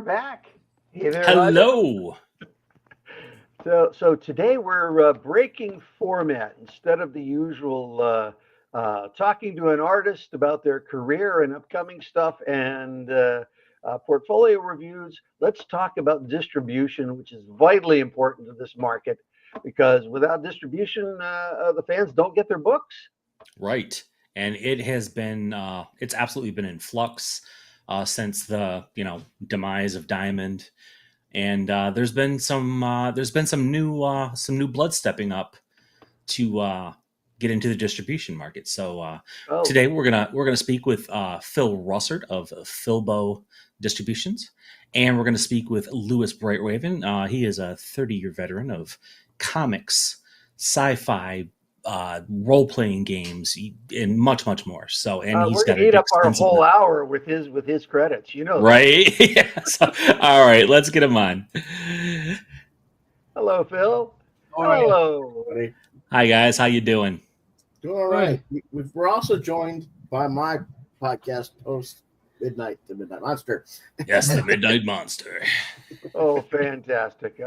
back. Hey there, Hello. So today we're breaking format. Instead of the usual talking to an artist about their career and upcoming stuff and portfolio reviews. Let's talk about distribution, which is vitally important to this market because without distribution, the fans don't get their books. Right. And it's absolutely been in flux since the, demise of Diamond. And there's been some new blood stepping up to get into the distribution market. So Oh, today we're gonna speak with Phil Russert of Philbo Distributions, and we're gonna speak with Louis Brightraven. He is a 30-year veteran of comics, sci-fi, role-playing games, and much more. So, and he's we're got gonna an eat up our extensive whole hour with his credits. You know that. right. Yeah, so, all right, let's get him on. Hello, Phil. All right, Hello. everybody. Hi guys, how you doing? Doing all right. We're also joined by my podcast host, Midnight, the Midnight Monster. Yes, the Midnight Monster. Oh, fantastic.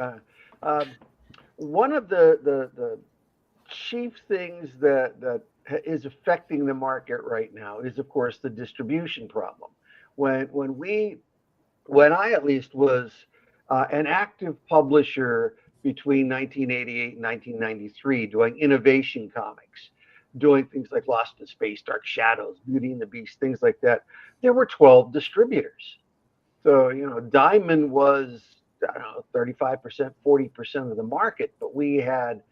Um, One of the chief things that is affecting the market right now is, of course, the distribution problem. When I at least was an active publisher between 1988 and 1993, doing innovation comics, doing things like Lost in Space, Dark Shadows, Beauty and the Beast, things like that, there were 12 distributors. So, Diamond was, I don't know, 35%, 40% of the market, but we had,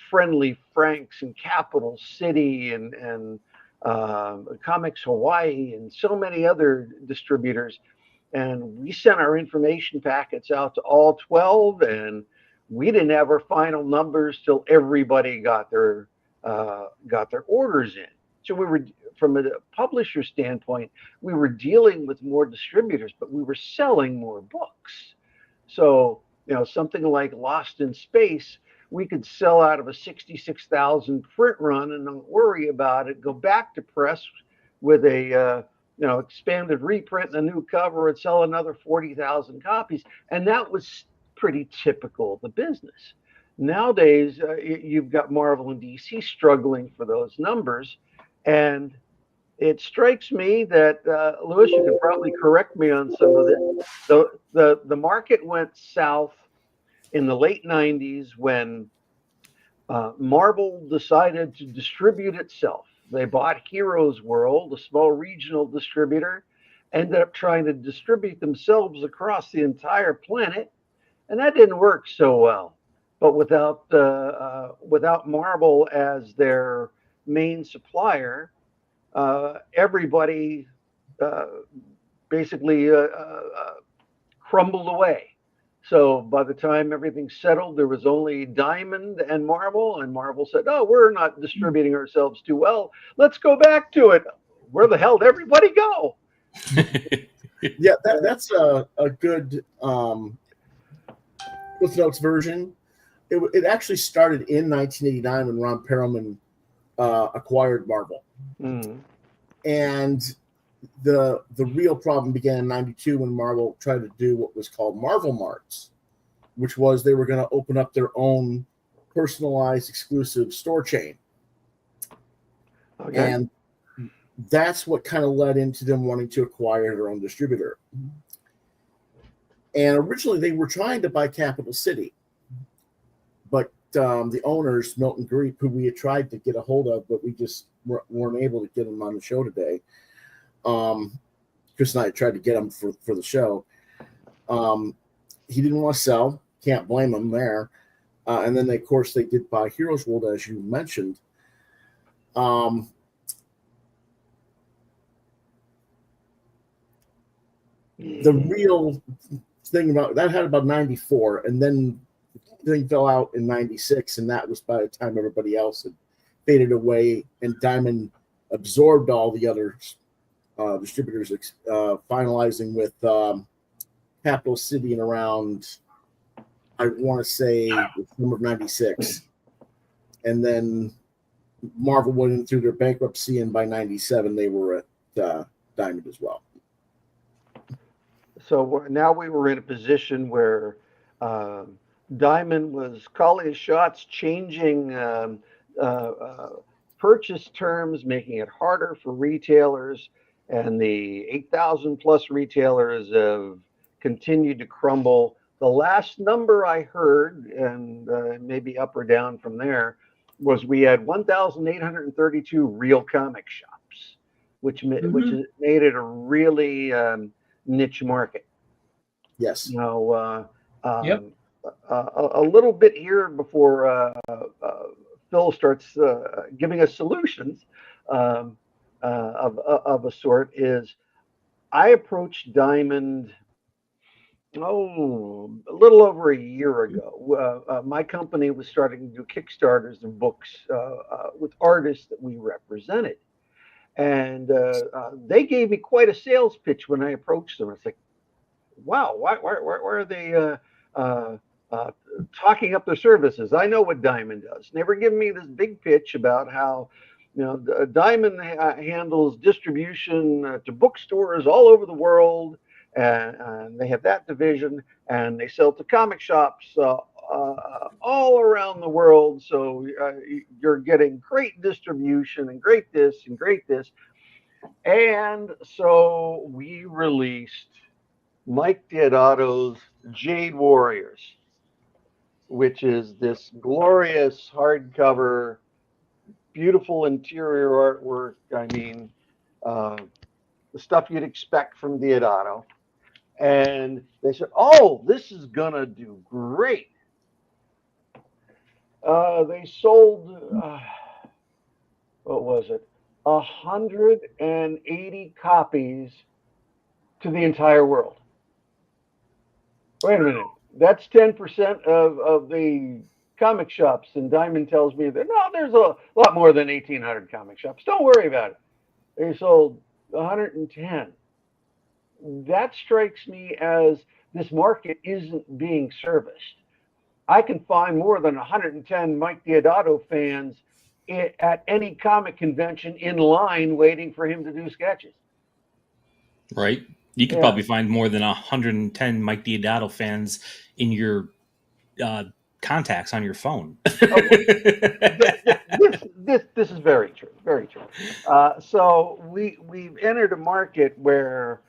Friendly Franks and Capital City and Comics Hawaii and so many other distributors. And we sent our information packets out to all 12, and we didn't have our final numbers till everybody got their orders in. So we were, from a publisher standpoint, we were dealing with more distributors, but we were selling more books. So, something like Lost in Space, we could sell out of a 66,000 print run and not worry about it, go back to press with a, expanded reprint and a new cover and sell another 40,000 copies. And that was pretty typical of the business. Nowadays, you've got Marvel and DC struggling for those numbers. And it strikes me that, Lewis, you can probably correct me on some of this. The market went south in the late 90s when Marvel decided to distribute itself. They bought Heroes World, a small regional distributor, ended up trying to distribute themselves across the entire planet, and that didn't work so well. But without Marvel as their main supplier, everybody uh, basically crumbled away. So by the time everything settled, there was only Diamond and Marvel said, "Oh, we're not distributing ourselves too well. Let's go back to it." Where the hell did everybody go? Yeah, that's a good Cliff Notes version. It actually started in 1989 when Ron Perelman acquired Marvel. Mm. And the real problem began in 92 when Marvel tried to do what was called Marvel Marts, which was they were going to open up their own personalized exclusive store chain. Okay. And that's what kind of led into them wanting to acquire their own distributor. And originally they were trying to buy Capital City, but the owners, Milton Greep, who we had tried to get a hold of, but we just weren't able to get him on the show today. Chris and I tried to get him for the show. He didn't want to sell. Can't blame him there. And then, of course, they did buy Heroes World, as you mentioned. The real thing about that had about 94, and then the thing fell out in 96, and that was by the time everybody else had faded away, and Diamond absorbed all the other distributors, finalizing with Capital City in around, I want to say, the summer of 96. And then Marvel went in through their bankruptcy, and by 97, they were at Diamond as well. now we were in a position where uh, Diamond was calling his shots, changing purchase terms, making it harder for retailers, and the 8,000 plus retailers have continued to crumble. The last number I heard, and maybe up or down from there, was we had 1,832 real comic shops, which made it a really niche market. Yes. Now, Yep. a little bit here before Phil starts giving us solutions of a sort is I approached Diamond a little over a year ago. My company was starting to do Kickstarters of books with artists that we represented. And they gave me quite a sales pitch when I approached them. It's like, wow, why are they talking up their services? I know what Diamond does. And they were giving me this big pitch about how, Diamond handles distribution to bookstores all over the world, and they have that division, and they sell to comic shops all around the world. So you're getting great distribution and great this and great this. And so we released Mike Deodato's Jade Warriors, which is this glorious hardcover, beautiful interior artwork. I mean, the stuff you'd expect from Deodato. And they said, "Oh, this is gonna do great." They sold, what was it? 180 copies to the entire world. Wait a minute. That's 10% of the comic shops. And Diamond tells me that, no, there's a lot more than 1,800 comic shops. Don't worry about it. They sold 110. That strikes me as this market isn't being serviced. I can find more than 110 Mike Deodato fans at any comic convention in line waiting for him to do sketches. Right. You could probably find more than 110 Mike Deodato fans in your contacts on your phone. This is very true. Very true. So we've entered a market where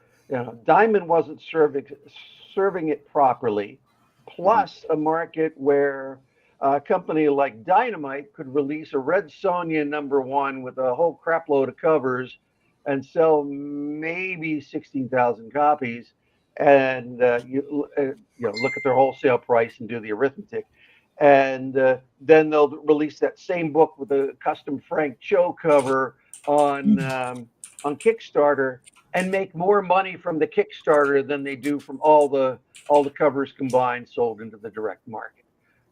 Diamond wasn't serving it properly, plus a market where a company like Dynamite could release a Red Sonja #1 with a whole crap load of covers and sell maybe 16,000 copies, and you look at their wholesale price and do the arithmetic, and then they'll release that same book with a custom Frank Cho cover on Kickstarter and make more money from the Kickstarter than they do from all the covers combined sold into the direct market,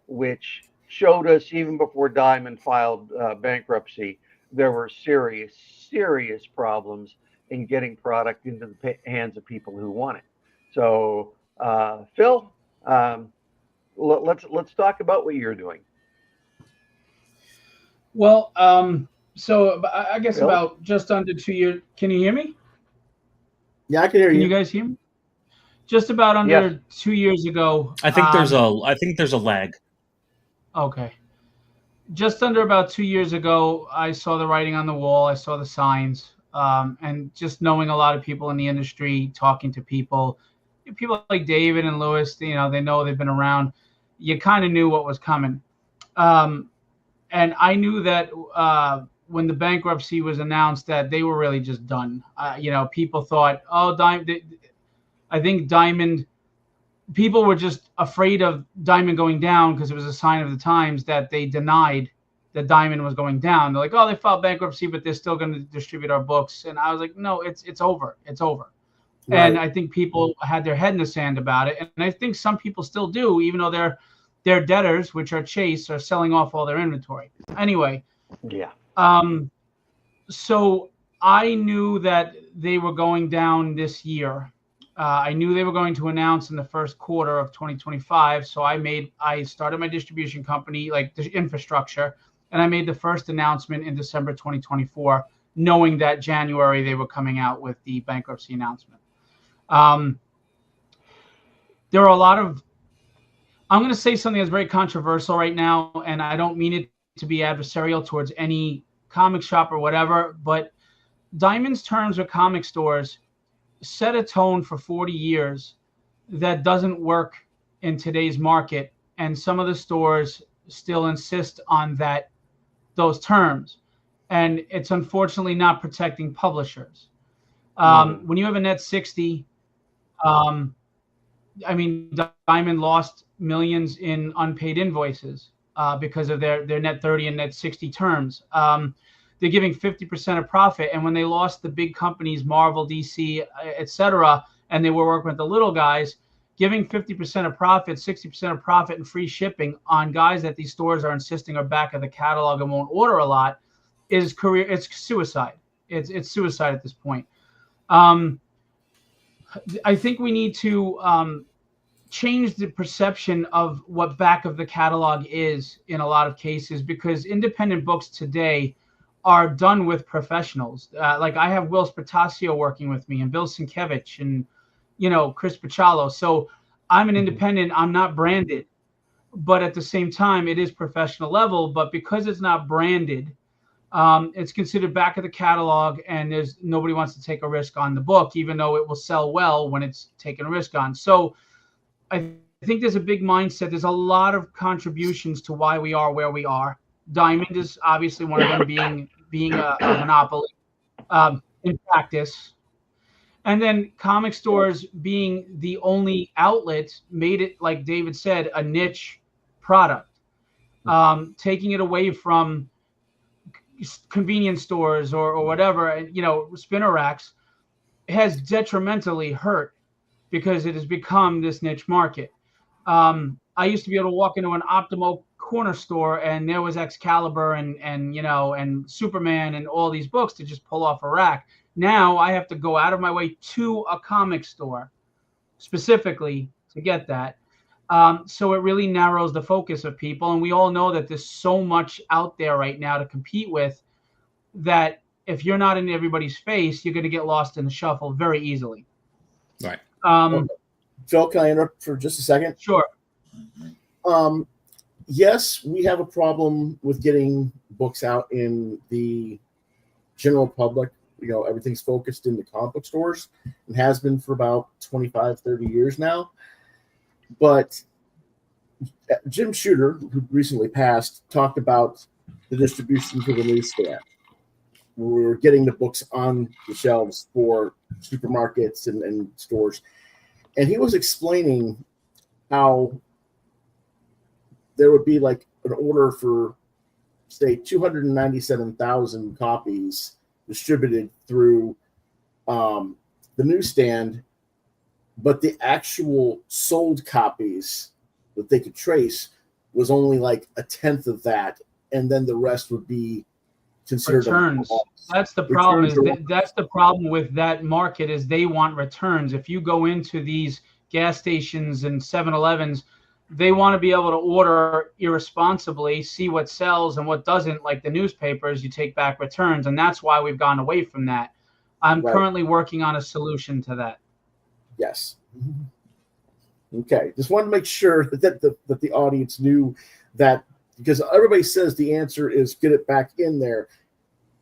which showed us even before Diamond filed bankruptcy, there were serious problems in getting product into the hands of people who want it. So, Phil, let's talk about what you're doing. Well, so I guess Phil? about just under 2 years. Can you hear me? Yeah, I can hear you. Can you guys hear me? Just about under Yes. 2 years ago. I think there's a lag. Okay. Just under about 2 years ago, I saw the writing on the wall. I saw the signs, and just knowing a lot of people in the industry, talking to people like David and Lewis, they know they've been around. You kind of knew what was coming. And I knew that when the bankruptcy was announced that they were really just done. People thought, I think Diamond, people were just afraid of Diamond going down because it was a sign of the times that they denied that Diamond was going down. They're like, oh, they filed bankruptcy, but they're still going to distribute our books. And I was like, no, it's over. It's over. Right. And I think people had their head in the sand about it. And I think some people still do, even though their debtors, which are Chase, are selling off all their inventory. Anyway. Yeah. So I knew that they were going down this year. I knew they were going to announce in the first quarter of 2025. So I started my distribution company, like the infrastructure, and I made the first announcement in December 2024, knowing that January they were coming out with the bankruptcy announcement. there are a lot of, I'm going to say something that's very controversial right now, and I don't mean it to be adversarial towards any comic shop or whatever, but Diamond's terms with comic stores set a tone for 40 years that doesn't work in today's market, and some of the stores still insist on those terms, and it's unfortunately not protecting publishers. When you have a net 60, I mean, Diamond lost millions in unpaid invoices because of their net 30 and net 60 terms. They're giving 50% of profit, and when they lost the big companies, Marvel, DC, etc., and they were working with the little guys, giving 50% of profit, 60% of profit, and free shipping on guys that these stores are insisting are back of the catalog and won't order a lot is it's suicide. It's suicide at this point. I think we need to change the perception of what back of the catalog is in a lot of cases, because independent books today are done with professionals. Like I have Will Spertasio working with me, and Bill Sienkiewicz, and Chris Pachalo. So I'm an independent. I'm not branded, but at the same time, it is professional level. But because it's not branded, it's considered back of the catalog, and nobody wants to take a risk on the book, even though it will sell well when it's taken a risk on. So I think there's a big mindset. There's a lot of contributions to why we are where we are. Diamond is obviously one of them, being a monopoly in practice. And then comic stores being the only outlet made it, like David said, a niche product, taking it away from convenience stores or whatever, spinner racks, has detrimentally hurt because it has become this niche market. I used to be able to walk into an Optimo corner store and there was Excalibur and Superman and all these books to just pull off a rack. Now I have to go out of my way to a comic store specifically to get that. So it really narrows the focus of people. And we all know that there's so much out there right now to compete with that if you're not in everybody's face, you're going to get lost in the shuffle very easily. Right. Phil, can I interrupt for just a second? Sure. Yes, we have a problem with getting books out in the general public. Everything's focused in the comic book stores and has been for about 25, 30 years now. But Jim Shooter, who recently passed, talked about the distribution to the newsstand. We're getting the books on the shelves for supermarkets and stores. And he was explaining how there would be like an order for, say, 297,000 copies distributed through the newsstand, but the actual sold copies that they could trace was only like a tenth of that, and then the rest would be considered returns. That's the problem. That's the problem with that market, is they want returns. If you go into these gas stations and 7-Elevens, they want to be able to order irresponsibly, see what sells and what doesn't. Like the newspapers, you take back returns, and that's why we've gone away from that. I'm currently working on a solution to that. Yes. Okay. Just wanted to make sure that the audience knew that, because everybody says the answer is get it back in there.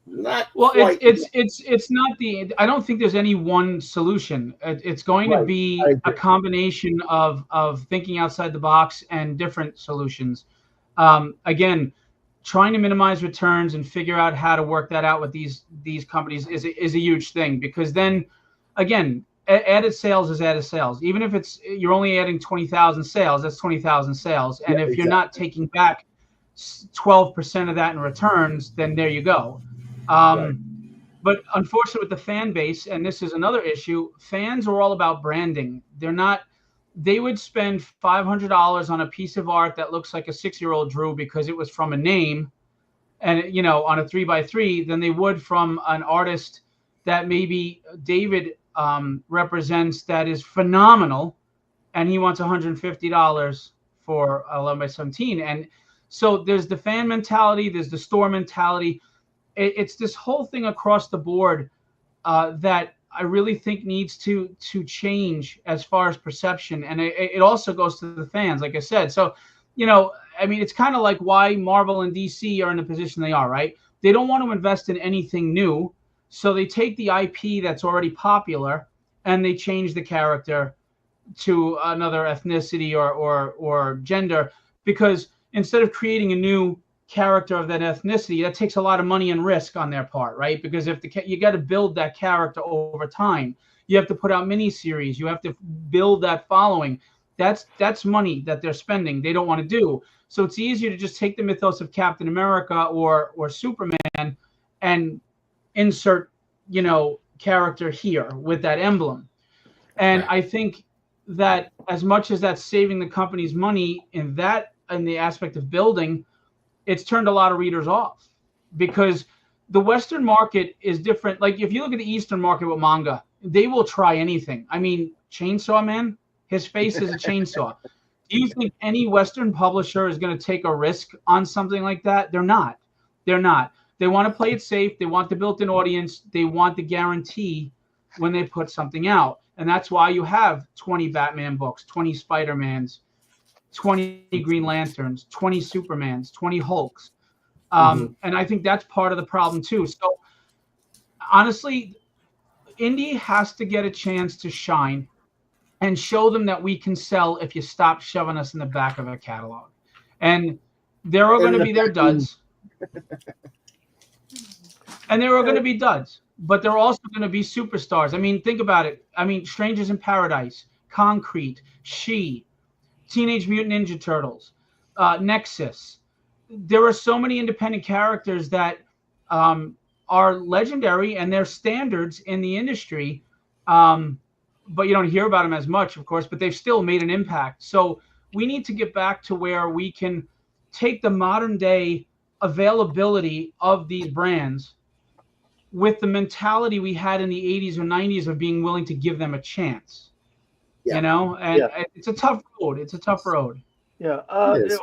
Not well. Quite. It's not the. I don't think there's any one solution. It's going to be a combination of thinking outside the box and different solutions. Again, trying to minimize returns and figure out how to work that out with these companies is a huge thing, because then, again, added sales is added sales. Even if you're only adding 20,000 sales, that's 20,000 sales. And if you're not taking back 12% of that in returns, then there you go. But unfortunately with the fan base, and this is another issue, fans are all about branding. They would spend $500 on a piece of art that looks like a 6-year-old drew because it was from a name and, on a 3x3 than they would from an artist that maybe David represents, that is phenomenal, and he wants $150 for 11x17. And so there's the fan mentality, there's the store mentality. It's this whole thing across the board that I really think needs to change as far as perception, and it also goes to the fans, like I said. So, I mean, it's kind of like why Marvel and DC are in the position they are, right? They don't want to invest in anything new, so they take the IP that's already popular and they change the character to another ethnicity or gender, because instead of creating a new character of that ethnicity, that takes a lot of money and risk on their part, right? Because if you got to build that character over time, you have to put out miniseries, you have to build that following. That's money that they're spending. They don't want to do. So it's easier to just take the mythos of Captain America or Superman and insert, character here with that emblem. And Right. I think that as much as that's saving the company's money in the aspect of building, it's turned a lot of readers off, because the Western market is different. Like if you look at the Eastern market with manga, they will try anything. I mean, Chainsaw Man, his face is a chainsaw. Do you think any Western publisher is going to take a risk on something like that? They're not. They're not. They want to play it safe. They want the built-in audience. They want the guarantee when they put something out. And that's why you have 20 Batman books, 20 Spider-Mans, 20 Green Lanterns, 20 Supermans, 20 Hulks. And I think that's part of the problem too. So honestly, indie has to get a chance to shine and show them that we can sell if you stop shoving us in the back of a catalog. And there are going to be their duds. And there are going to be duds, but there are also going to be superstars. I mean, think about it. I mean, Strangers in Paradise, Concrete, She, Teenage Mutant Ninja Turtles, Nexus. There are so many independent characters that are legendary, and they're standards in the industry. But you don't hear about them as much, of course, but they've still made an impact. So we need to get back to where we can take the modern day availability of these brands with the mentality we had in the 80s or 90s of being willing to give them a chance. Yeah. And it's a tough road. It's a tough road. Yeah. It is.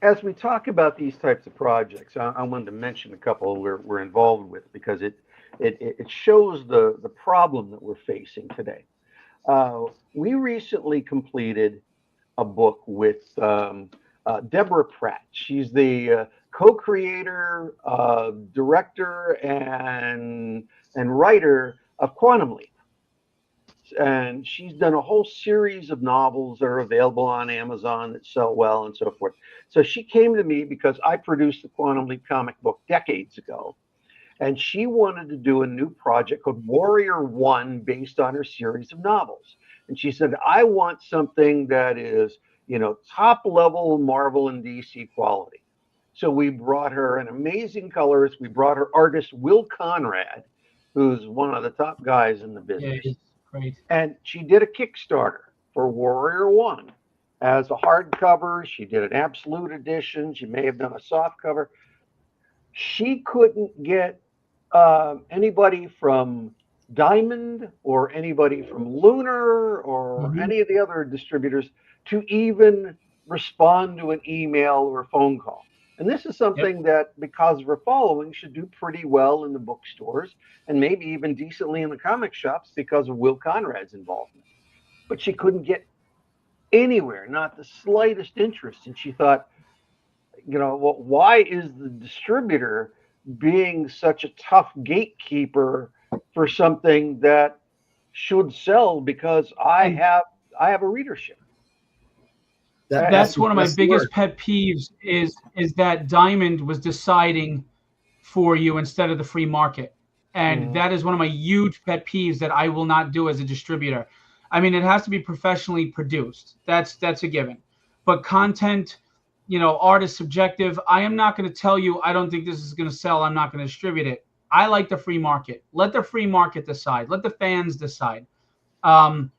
As we talk about these types of projects, I wanted to mention a couple we're involved with, because it shows the problem that we're facing today. We recently completed a book with Deborah Pratt. She's the co-creator, director, and writer of Quantum Leap. And she's done a whole series of novels that are available on Amazon that sell well and so forth. So she came to me because I produced the Quantum Leap comic book decades ago. And she wanted to do a new project called Warrior One based on her series of novels. And she said, I want something that is, top level Marvel and DC quality. So we brought her an amazing colorist. We brought her artist, Will Conrad, who's one of the top guys in the business. Yeah, great. And she did a Kickstarter for Warrior One as a hardcover. She did an absolute edition. She may have done a soft cover. She couldn't get anybody from Diamond or anybody from Lunar or any of the other distributors to even respond to an email or a phone call. And this is something that, because of her following, should do pretty well in the bookstores and maybe even decently in the comic shops because of Will Conrad's involvement. But she couldn't get anywhere, not the slightest interest. And she thought, well, why is the distributor being such a tough gatekeeper for something that should sell, because I have a readership? That's one of my biggest pet peeves is that Diamond was deciding for you instead of the free market. And that is one of my huge pet peeves that I will not do as a distributor. I mean, it has to be professionally produced. That's a given. But content, art is subjective. I am not going to tell you, I don't think this is going to sell, I'm not going to distribute it. I like the free market. Let the free market decide. Let the fans decide. And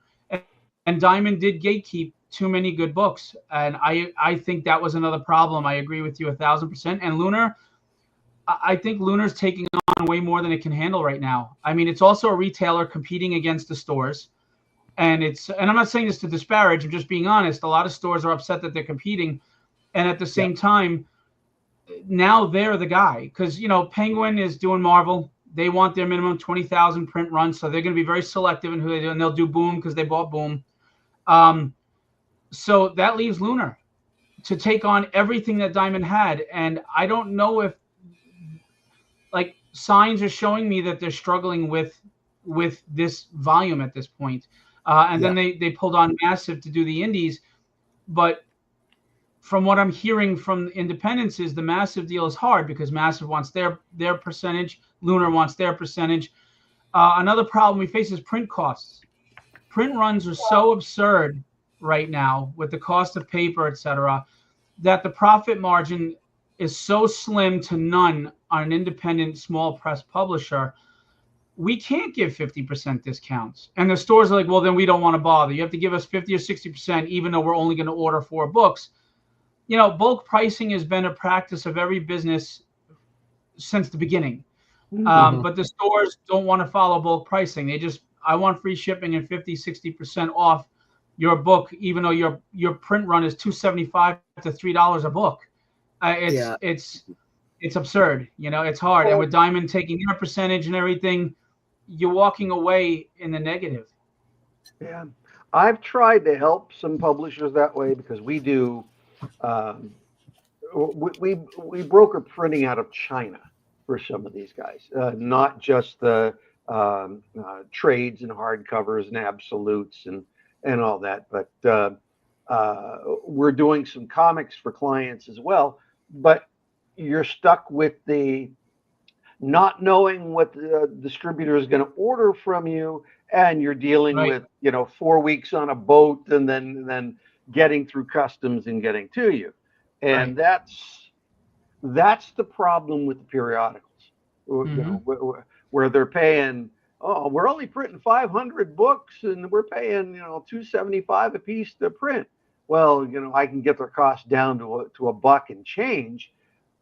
Diamond did gatekeep too many good books. And I think that was another problem. I agree with you 1,000%. And Lunar, I think Lunar's taking on way more than it can handle right now. I mean, it's also a retailer competing against the stores. And I'm not saying this to disparage, I'm just being honest. A lot of stores are upset that they're competing. And at the same time, now they're the guy. Because, Penguin is doing Marvel. They want their minimum 20,000 print runs, so they're going to be very selective in who they do, and they'll do Boom because they bought Boom. So that leaves Lunar to take on everything that Diamond had, and I don't know if, like, signs are showing me that they're struggling with this volume at this point. Then they pulled on Massive to do the indies, but from what I'm hearing from independents is the Massive deal is hard because Massive wants their percentage, Lunar wants their percentage. Another problem we face is print costs. Print runs are so absurd right now with the cost of paper, etc., that the profit margin is so slim to none on an independent small press publisher. We can't give 50% discounts. And the stores are like, well, then we don't want to bother. You have to give us 50 or 60%, even though we're only going to order 4 books. You know, bulk pricing has been a practice of every business since the beginning. But the stores don't want to follow bulk pricing. They just, I want free shipping and 50, 60% off your book, even though your print run is $2.75 to $3 a book. It's absurd. You know, it's hard. And with Diamond taking their percentage and everything, you're walking away in the negative. Yeah. I've tried to help some publishers that way because we do, we broker printing out of China for some of these guys, not just the trades and hardcovers and absolutes and all that, but we're doing some comics for clients as well. But you're stuck with the not knowing what the distributor is going to order from you, and you're dealing with 4 weeks on a boat and then getting through customs and getting to you, and that's the problem with the periodicals. You know, where they're paying, oh, we're only printing 500 books and we're paying $2.75 a piece to print. Well, I can get their cost down to a buck and change,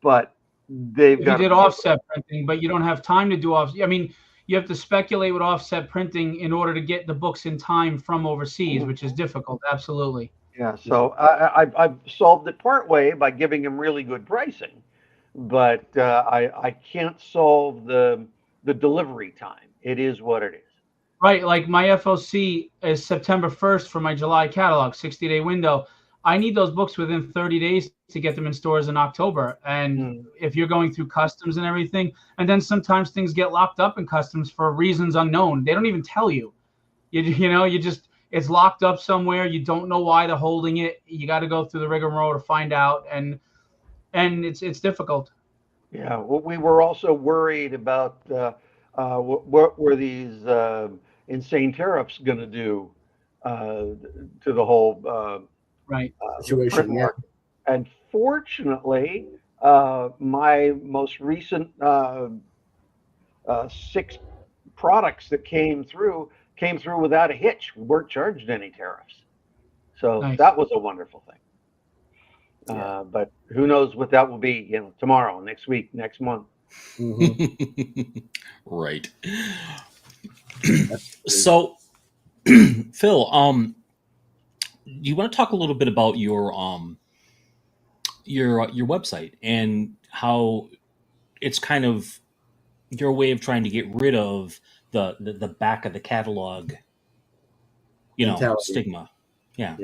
but they've got. You did offset printing, but you don't have time to do offset. I mean, you have to speculate with offset printing in order to get the books in time from overseas, which is difficult. Absolutely. Yeah. So I've solved it part way by giving them really good pricing, but I can't solve the delivery time. It is what it is. Right. Like my FOC is September 1st for my July catalog, 60-day window. I need those books within 30 days to get them in stores in October. And if you're going through customs and everything, and then sometimes things get locked up in customs for reasons unknown. They don't even tell you. You just, it's locked up somewhere. You don't know why they're holding it. You got to go through the rigmarole to find out. And it's difficult. Yeah. Well, we were also worried about what were these insane tariffs going to do to the whole situation. Yeah. And fortunately, my most recent 6 products that came through without a hitch. We weren't charged any tariffs, so that was a wonderful thing. But who knows what that will be? Tomorrow, next week, next month. Right. So, Phil, you want to talk a little bit about your website and how it's kind of your way of trying to get rid of the back of the catalog, stigma. Yeah.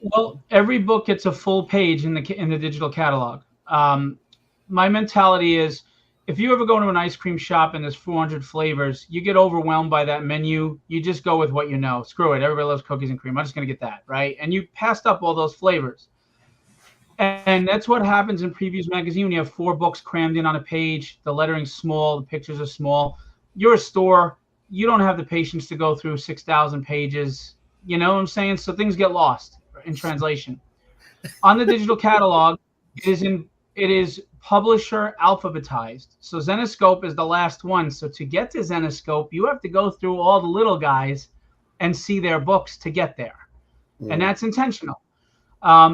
Well, every book gets a full page in the digital catalog. My mentality is, if you ever go to an ice cream shop and there's 400 flavors, you get overwhelmed by that menu. You just go with what you know. Screw it. Everybody loves cookies and cream. I'm just going to get that, right? And you passed up all those flavors. And that's what happens in Previews Magazine when you have 4 books crammed in on a page. The lettering's small. The pictures are small. You're a store. You don't have the patience to go through 6,000 pages. You know what I'm saying? So things get lost in translation. On the digital catalog, it is publisher alphabetized. So Zenoscope is the last one. So to get to Zenoscope, you have to go through all the little guys and see their books to get there. And that's intentional.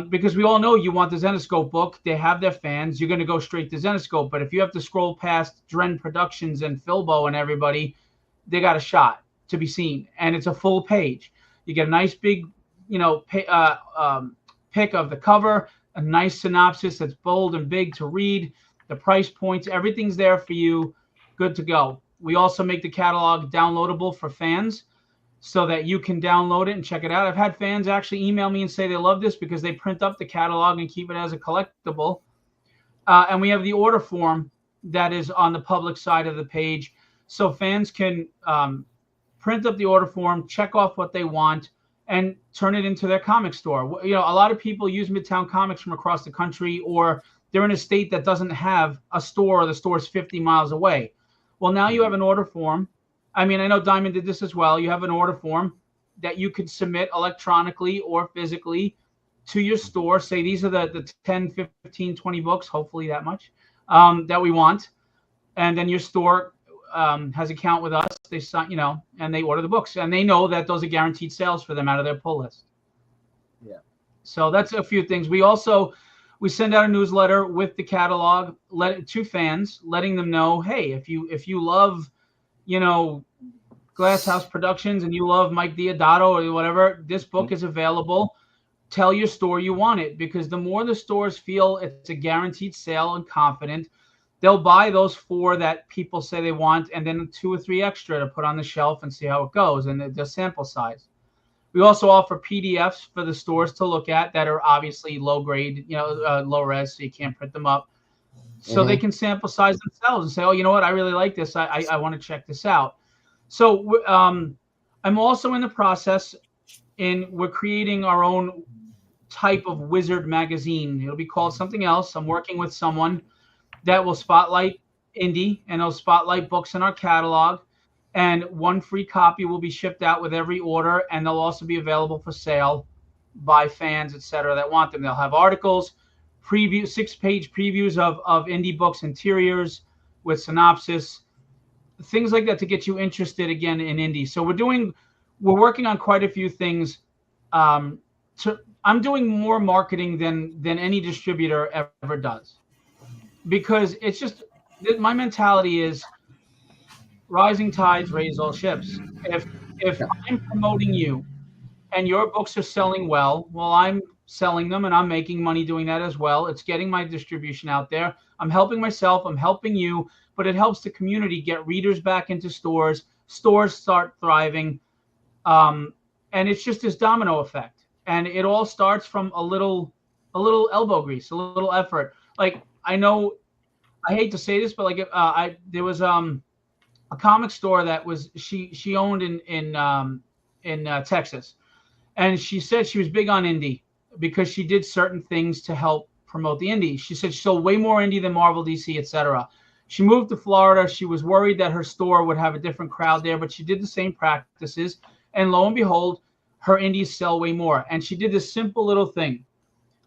Because we all know you want the Zenoscope book. They have their fans. You're going to go straight to Zenoscope. But if you have to scroll past Dren Productions and Filbo and everybody, they got a shot to be seen. And it's a full page. You get a nice big, pic of the cover, a nice synopsis that's bold and big to read, the price points, everything's there for you, good to go. We also make the catalog downloadable for fans so that you can download it and check it out. I've had fans actually email me and say they love this because they print up the catalog and keep it as a collectible. And we have the order form that is on the public side of the page. So fans can print up the order form, check off what they want, and turn it into their comic store. You know, a lot of people use Midtown Comics from across the country, or they're in a state that doesn't have a store, or the store's 50 miles away. Well, now you have an order form. I mean, I know Diamond did this as well. You have an order form that you could submit electronically or physically to your store. Say these are the 10, 15, 20 books, hopefully that much, that we want. And then your store has an account with us. They sign, you know, and they order the books, and they know that those are guaranteed sales for them out of their pull list. Yeah. So that's a few things. We send out a newsletter with the catalog to fans, letting them know, hey, if you love, you know, Glass House Productions and you love Mike Diodato or whatever, this book is available. Tell your store you want it, because the more the stores feel it's a guaranteed sale and confident, they'll buy those 4 that people say they want, and then 2 or 3 extra to put on the shelf and see how it goes, and the sample size. We also offer PDFs for the stores to look at that are obviously low grade, you know, low res, so you can't print them up. So they can sample size themselves and say, oh, you know what, I really like this. I want to check this out. So I'm also in the process, we're creating our own type of wizard magazine. It'll be called something else. I'm working with someone that will spotlight indie, and it'll spotlight books in our catalog. And 1 free copy will be shipped out with every order, and they'll also be available for sale by fans, etc., that want them. They'll have articles, 6-page previews of indie books, interiors with synopsis, things like that to get you interested again in indie. So we're working on quite a few things. I'm doing more marketing than any distributor ever does, because it's just, my mentality is rising tides raise all ships. If I'm promoting you and your books are selling well, I'm selling them and I'm making money doing that as well. It's getting my distribution out there. I'm helping myself, I'm helping you, but it helps the community get readers back into stores. Stores start thriving. And it's just this domino effect. And it all starts from a little elbow grease, a little effort. Like, I know, I hate to say this, but like there was a comic store that was she owned in Texas, and she said she was big on indie because she did certain things to help promote the indie. She said she sold way more indie than Marvel, DC, etc. She moved to Florida. She was worried that her store would have a different crowd there, but she did the same practices, and lo and behold, her indies sell way more. And she did this simple little thing.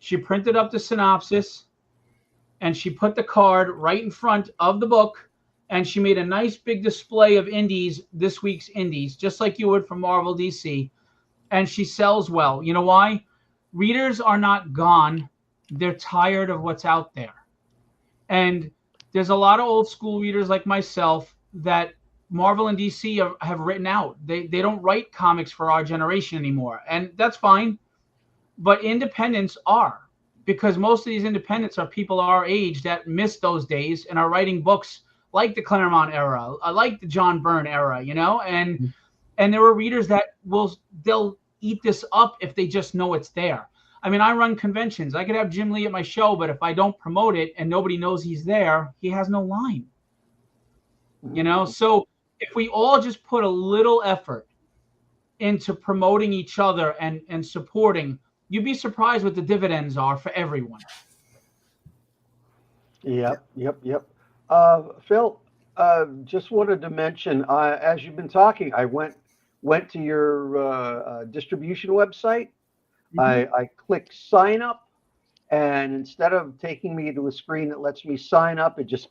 She printed up the synopsis, and she put the card right in front of the book, and she made a nice big display of indies, this week's indies, just like you would for Marvel, DC, and she sells well. You know why? Readers are not gone. They're tired of what's out there. And there's a lot of old school readers like myself that Marvel and DC have written out. They don't write comics for our generation anymore, and that's fine. But independents are, because most of these independents are people our age that missed those days and are writing books like the Claremont era, like the John Byrne era, you know, and there are readers that they'll eat this up if they just know it's there. I mean, I run conventions. I could have Jim Lee at my show, but if I don't promote it and nobody knows he's there, he has no line, you know? So if we all just put a little effort into promoting each other and supporting, you'd be surprised what the dividends are for everyone. Yep. Phil, just wanted to mention, as you've been talking, I went to your distribution website. I clicked sign up, and instead of taking me to a screen that lets me sign up, it just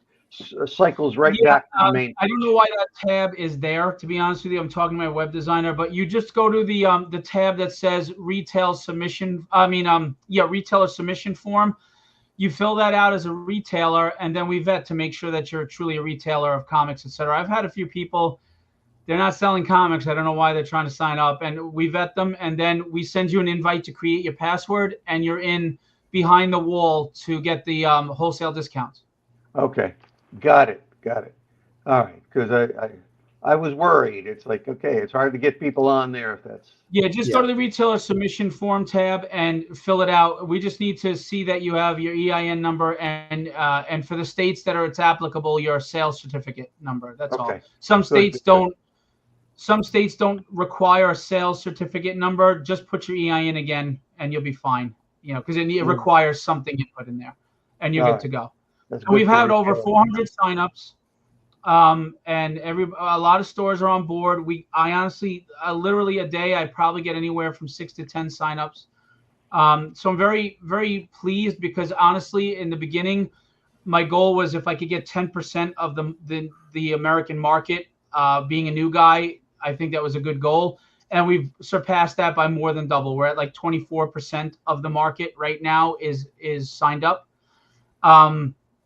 cycles right back to the main page. I don't know why that tab is there, to be honest with you. I'm talking to my web designer, but you just go to the tab that says retailer submission form. You fill that out as a retailer, and then we vet to make sure that you're truly a retailer of comics, etc. I've had a few people, they're not selling comics. I don't know why they're trying to sign up, and we vet them, and then we send you an invite to create your password, and you're in behind the wall to get the wholesale discounts. Okay, got it. All right, because I was worried. It's like, okay, it's hard to get people on there if that's Yeah, just go to the retailer submission form tab and fill it out. We just need to see that you have your EIN number and for the states that are it's applicable, your sales certificate number. That's all. okay. Some Good, states good, good. don't. Some states don't require a sales certificate number. Just put your EIN again, and you'll be fine. You know, because it requires something you put in there, and you're All good right. to go. That's So good we've for had over retailers. 400 signups. And a lot of stores are on board. I honestly, literally a day, I probably get anywhere from 6 to 10 signups. So I'm very, very pleased because honestly, in the beginning, my goal was if I could get 10% of the American market, being a new guy, I think that was a good goal. And we've surpassed that by more than double. We're at like 24% of the market right now is signed up.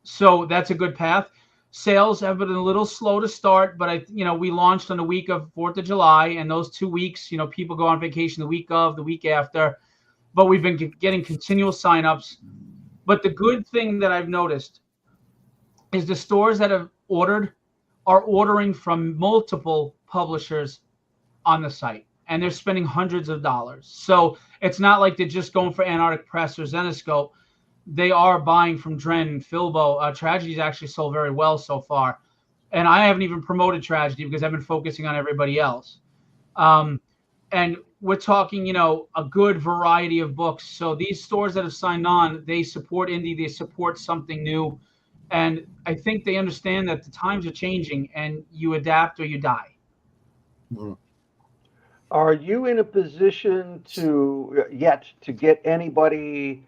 So that's a good path. Sales have been a little slow to start, but we launched on the week of 4th of July, and those 2 weeks, people go on vacation the week of, the week after, but we've been getting continual signups. But the good thing that I've noticed is the stores that have ordered are ordering from multiple publishers on the site, and they're spending hundreds of dollars. So it's not like they're just going for Antarctic Press or Zenoscope. They are buying from Dren, Filbo. Tragedy's actually sold very well so far. And I haven't even promoted Tragedy because I've been focusing on everybody else. And we're talking, a good variety of books. So these stores that have signed on, they support indie, they support something new. And I think they understand that the times are changing and you adapt or you die. Mm-hmm. Are you in a position to get anybody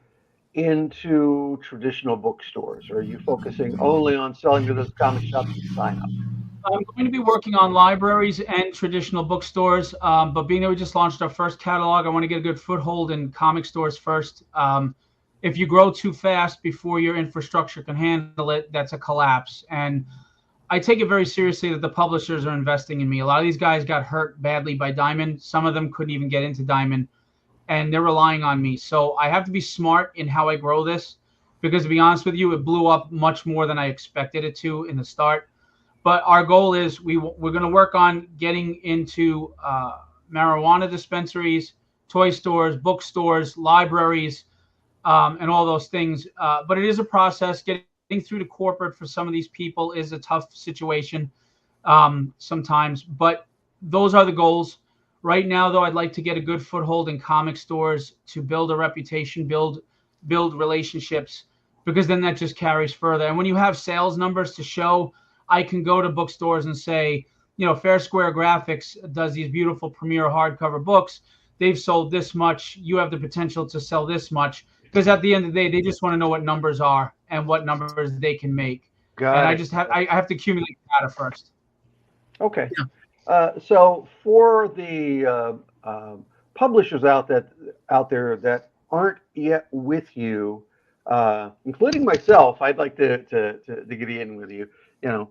into traditional bookstores? Or are you focusing only on selling to those comic shops that sign up? I'm going to be working on libraries and traditional bookstores, but being that we just launched our first catalog, I want to get a good foothold in comic stores first. If you grow too fast before your infrastructure can handle it, that's a collapse. And I take it very seriously that the publishers are investing in me. A lot of these guys got hurt badly by Diamond. Some of them couldn't even get into Diamond, and they're relying on me. So I have to be smart in how I grow this, because to be honest with you, it blew up much more than I expected it to in the start. But our goal is we're going to work on getting into marijuana dispensaries, toy stores, bookstores, libraries, and all those things. But it is a process. Getting through to corporate for some of these people is a tough situation sometimes. But those are the goals. Right now, though, I'd like to get a good foothold in comic stores to build a reputation, build relationships, because then that just carries further. And when you have sales numbers to show, I can go to bookstores and say, Fair Square Graphics does these beautiful premiere hardcover books. They've sold this much. You have the potential to sell this much. Because at the end of the day, they just want to know what numbers are and what numbers they can make. I have to accumulate data first. Okay. Yeah. So for the publishers out there that aren't yet with you, including myself, I'd like to get in with you.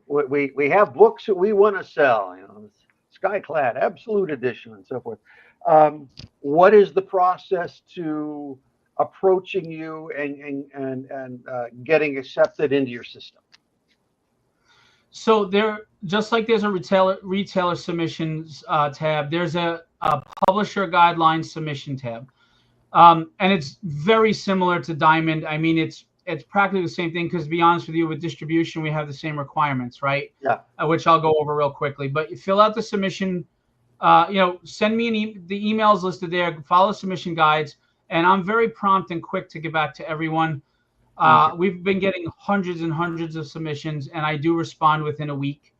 We have books that we want to sell. Skyclad, Absolute Edition, and so forth. What is the process to approaching you and getting accepted into your system? So just like there's a retailer submissions tab, there's a publisher guidelines submission tab, and it's very similar to Diamond. I mean, it's practically the same thing, because to be honest with you, with distribution, we have the same requirements, right? Yeah. Which I'll go over real quickly. But you fill out the submission. Send me the emails listed there. Follow submission guides, and I'm very prompt and quick to get back to everyone. We've been getting hundreds and hundreds of submissions, and I do respond within a week.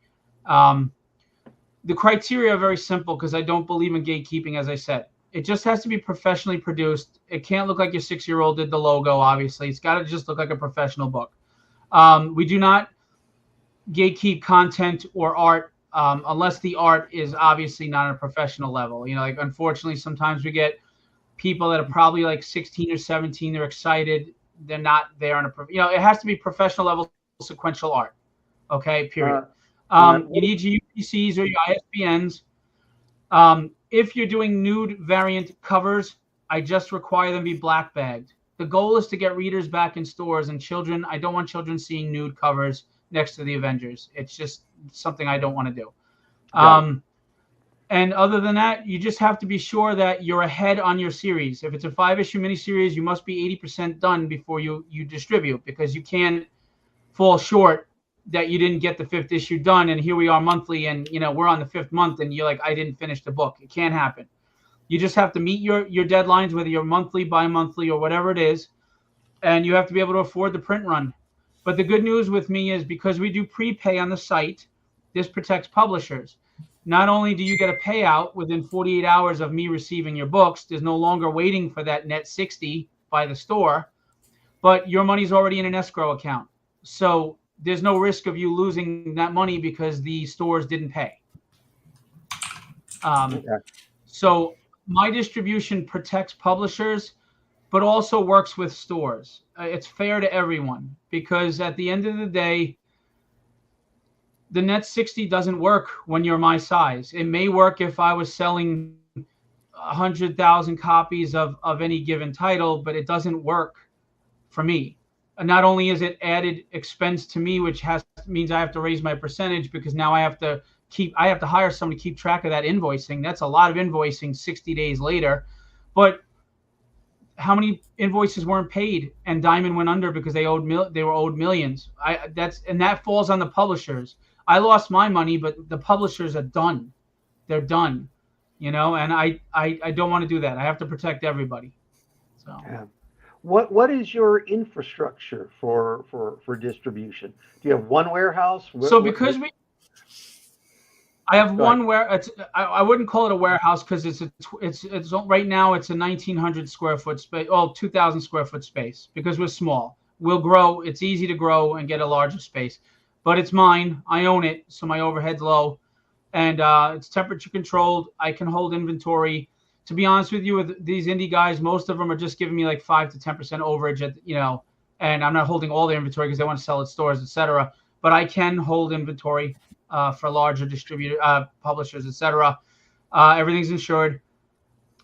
The criteria are very simple, because I don't believe in gatekeeping, as I said. It just has to be professionally produced. It can't look like your 6-year-old did the logo, obviously. It's got to just look like a professional book. We do not gatekeep content or art unless the art is obviously not on a professional level. Unfortunately, sometimes we get people that are probably like 16 or 17. They're excited. They're not there on it has to be professional level sequential art. Okay, period. You need your UPCs or your ISBNs. If you're doing nude variant covers, I just require them be black bagged. The goal is to get readers back in stores, and children, I don't want children seeing nude covers. next to the Avengers. It's just something I don't want to do. Got And other than that, you just have to be sure that you're ahead on your series. If it's a 5-issue miniseries, you must be 80% done before you distribute, because you can't fall short that you didn't get the 5th issue done. And here we are monthly, and we're on the 5th month, and you're like, I didn't finish the book. It can't happen. You just have to meet your deadlines, whether you're monthly, bi-monthly, or whatever it is. And you have to be able to afford the print run. But the good news with me is, because we do prepay on the site, this protects publishers. Not only do you get a payout within 48 hours of me receiving your books, there's no longer waiting for that net 60 by the store, but your money's already in an escrow account. So there's no risk of you losing that money because the stores didn't pay. So my distribution protects publishers, but also works with stores. It's fair to everyone, because at the end of the day, the net 60 doesn't work when you're my size. It may work if I was selling 100,000 copies of any given title, but it doesn't work for me. And not only is it added expense to me, which means I have to raise my percentage, because now I have to hire someone to keep track of that invoicing. That's a lot of invoicing 60 days later. But how many invoices weren't paid and Diamond went under because they were owed millions? That falls on the publishers. I lost my money, but the publishers are done. They're done, and I don't want to do that. I have to protect everybody. So, what is your infrastructure for distribution? Do you have one warehouse? I have one where I wouldn't call it a warehouse, because it's right now it's a 1,900 square foot space, 2,000 square foot space, because we're small. We'll grow. It's easy to grow and get a larger space. But it's mine. I own it, so my overhead's low, and it's temperature controlled. I can hold inventory. To be honest with you, with these indie guys, most of them are just giving me like 5 to 10% overage, and I'm not holding all their inventory because they want to sell at stores, etc. But I can hold inventory for larger publishers, etc. Everything's insured,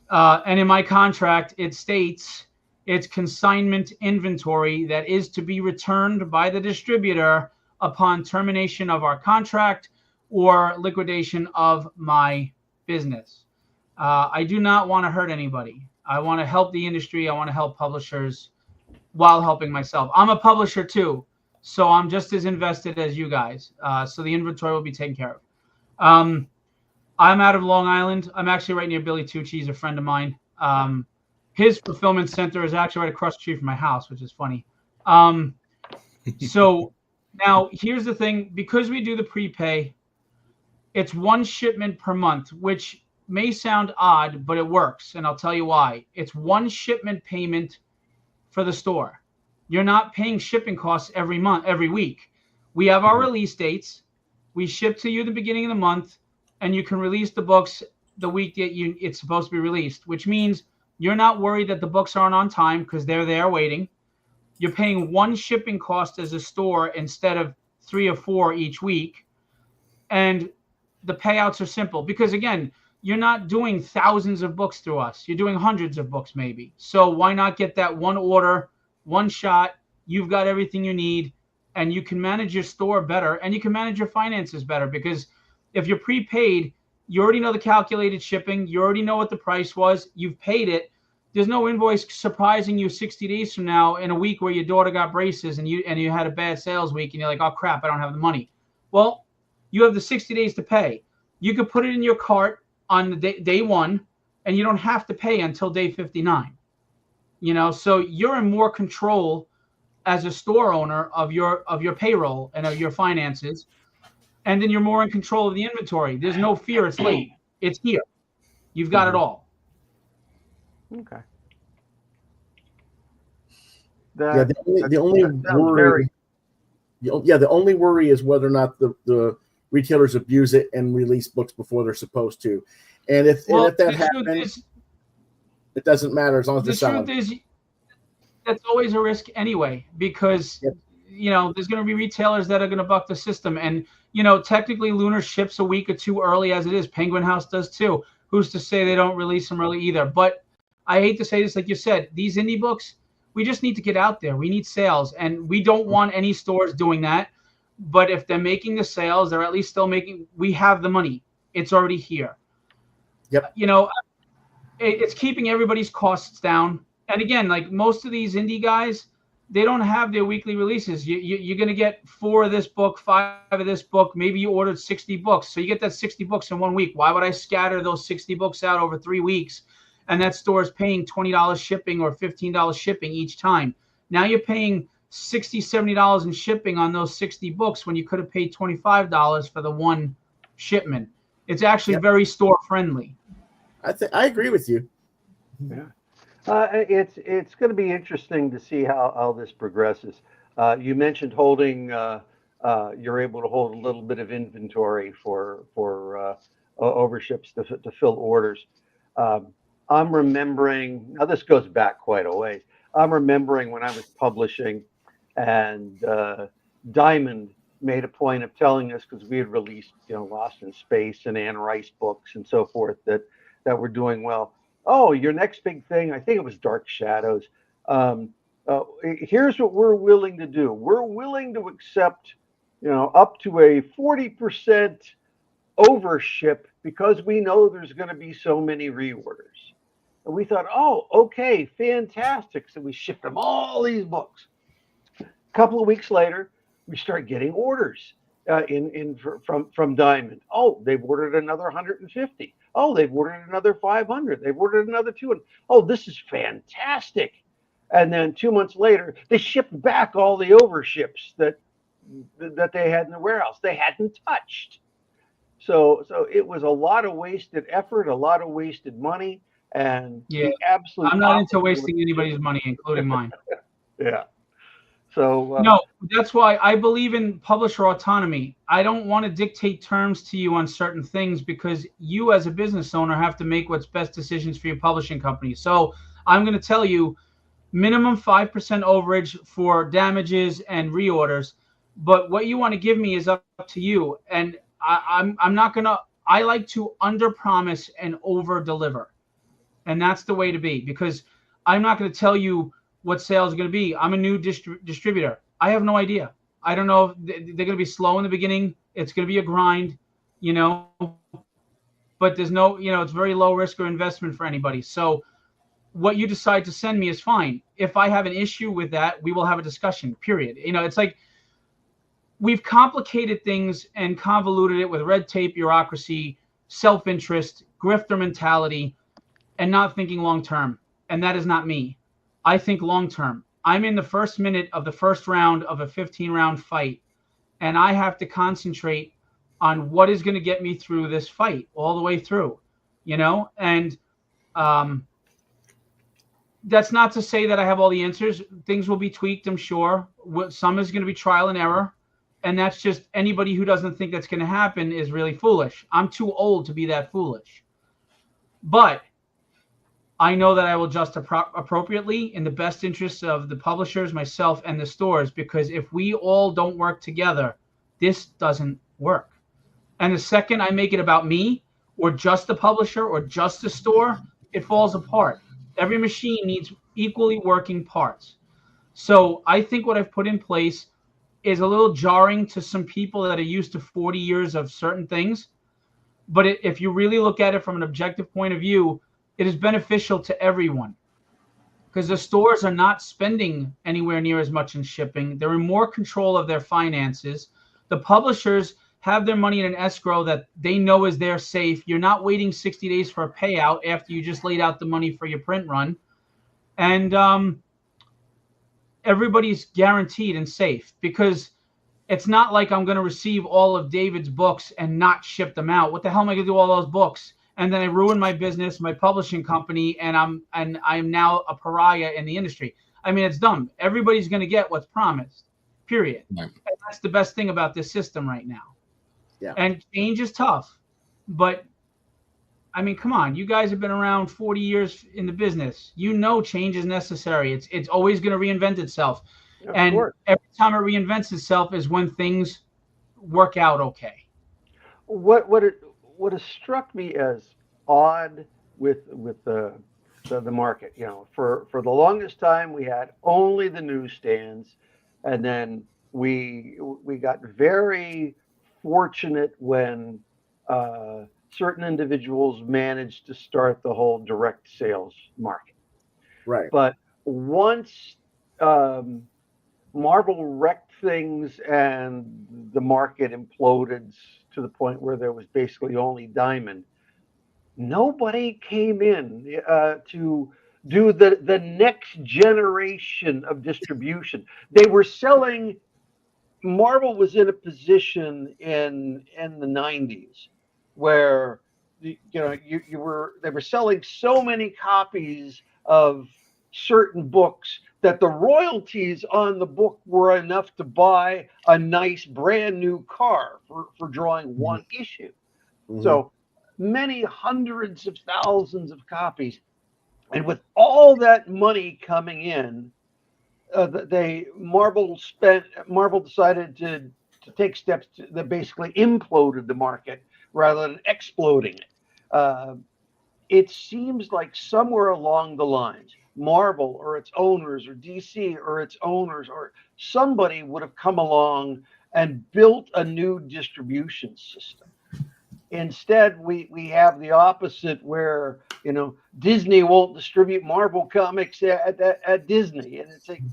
and in my contract it states it's consignment inventory that is to be returned by the distributor upon termination of our contract or liquidation of my business. I do not want to hurt anybody. I want to help the industry. I want to help publishers while helping myself. I'm a publisher too, so I'm just as invested as you guys. So the inventory will be taken care of. I'm out of Long Island. I'm actually right near Billy Tucci. He's a friend of mine. His fulfillment center is actually right across the street from my house, which is funny. So now, here's the thing. Because we do the prepay, it's one shipment per month, which may sound odd, but it works, and I'll tell you why. It's one shipment payment for the store. You're not paying shipping costs every week. We have our release dates. We ship to you the beginning of the month, and you can release the books the week that it's supposed to be released, which means you're not worried that the books aren't on time, because they're there waiting. You're paying one shipping cost as a store instead of 3 or 4 each week. And the payouts are simple, because again, you're not doing thousands of books through us. You're doing hundreds of books maybe. So why not get that one order, one shot? You've got everything you need, and you can manage your store better, and you can manage your finances better, because if you're prepaid, you already know the calculated shipping. You already know what the price was. You've paid it. There's no invoice surprising you 60 days from now in a week where your daughter got braces and you had a bad sales week, and you're like, oh crap, I don't have the money. Well, you have the 60 days to pay. You could put it in your cart on the day one, and you don't have to pay until day 59. So you're in more control as a store owner of your payroll and of your finances, and then you're more in control of the inventory. There's no fear it's late. It's here. You've got it all. Okay. The only worry is whether or not the retailers abuse it and release books before they're supposed to. And if that happens, it doesn't matter as long as they're selling. The truth is, that's always a risk anyway, because there's going to be retailers that are going to buck the system. And technically Lunar ships a week or two early as it is. Penguin House does too. Who's to say they don't release them early either? But I hate to say this, like you said, these indie books, we just need to get out there. We need sales, and we don't want any stores doing that. But if they're making the sales, they're at least still making. We have the money; it's already here. Yep. You know, it's keeping everybody's costs down. And again, like most of these indie guys, they don't have their weekly releases. You're going to get 4 of this book, 5 of this book. Maybe you ordered 60 books. So you get that 60 books in 1 week. Why would I scatter those 60 books out over 3 weeks? And that store is paying $20 shipping or $15 shipping each time. Now you're paying $60, $70 in shipping on those 60 books when you could have paid $25 for the one shipment. It's actually very store friendly. I agree with you. Yeah. It's going to be interesting to see how this progresses. You mentioned holding. You're able to hold a little bit of inventory for overships to fill orders. I'm remembering. Now this goes back quite a ways. I'm remembering when I was publishing, and Diamond made a point of telling us, because we had released, Lost in Space and Anne Rice books and so forth, that were doing well. Oh, your next big thing, I think it was Dark Shadows. Here's what we're willing to do. We're willing to accept, up to a 40% overship because we know there's going to be so many reorders. And we thought, oh, okay, fantastic. So we shipped them all these books. A couple of weeks later, we start getting orders from Diamond. Oh, they've ordered another 150. Oh, they've ordered another 500. They've ordered another 200. Oh, this is fantastic. And then 2 months later, they shipped back all the overships that they had in the warehouse. They hadn't touched. So it was a lot of wasted effort, a lot of wasted money, and Yeah, absolutely. I'm not into wasting anybody's money, including mine. Yeah. So no, that's why I believe in publisher autonomy. I don't want to dictate terms to you on certain things, because you as a business owner have to make what's best decisions for your publishing company. So I'm going to tell you minimum 5% overage for damages and reorders, but what you want to give me is up to you. And I'm not going to, I like to under promise and over deliver. And that's the way to be, because I'm not going to tell you what sales are going to be. I'm a new distributor. I have no idea. I don't know if they're going to be slow in the beginning. It's going to be a grind, but there's no, it's very low risk or investment for anybody. So what you decide to send me is fine. If I have an issue with that, we will have a discussion, period. It's like we've complicated things and convoluted it with red tape, bureaucracy, self-interest, grifter mentality, and not thinking long-term. And that is not me. I think long-term. I'm in the first minute of the first round of a 15-round fight, and I have to concentrate on what is going to get me through this fight all the way through, and that's not to say that I have all the answers. Things will be tweaked, I'm sure. Some is going to be trial and error, and that's just anybody who doesn't think that's going to happen is really foolish. I'm too old to be that foolish. But I know that I will adjust appropriately in the best interests of the publishers, myself, and the stores, because if we all don't work together, this doesn't work. And the second I make it about me or just the publisher or just the store, it falls apart. Every machine needs equally working parts. So I think what I've put in place is a little jarring to some people that are used to 40 years of certain things. But if you really look at it from an objective point of view, it is beneficial to everyone, because the stores are not spending anywhere near as much in shipping. They're in more control of their finances. The publishers have their money in an escrow that they know is there safe. You're not waiting 60 days for a payout after you just laid out the money for your print run. And everybody's guaranteed and safe, because it's not like I'm going to receive all of David's books and not ship them out. What the hell am I going to do with all those books? And then I ruin my business, my publishing company, and I'm now a pariah in the industry. I mean, it's dumb. Everybody's going to get what's promised, period. Right. And that's the best thing about this system right now. Yeah. And change is tough, but I mean, come on, you guys have been around 40 years in the business. Change is necessary. It's always going to reinvent itself. Yeah, and every time it reinvents itself is when things work out okay. What has struck me as odd with the market, for the longest time we had only the newsstands, and then we got very fortunate when certain individuals managed to start the whole direct sales market. Right. But once Marvel wrecked things and the market imploded to the point where there was basically only Diamond, nobody came in to do the next generation of distribution. They were selling. Marvel was in a position in the 90s where you were they were selling so many copies of certain books that the royalties on the book were enough to buy a nice brand new car for drawing one issue. Mm-hmm. So many hundreds of thousands of copies. And with all that money coming in, Marvel decided to take steps that basically imploded the market rather than exploding it. It seems like somewhere along the lines, Marvel or its owners or DC or its owners or somebody would have come along and built a new distribution system. Instead, we have the opposite where, Disney won't distribute Marvel comics at Disney. And it's like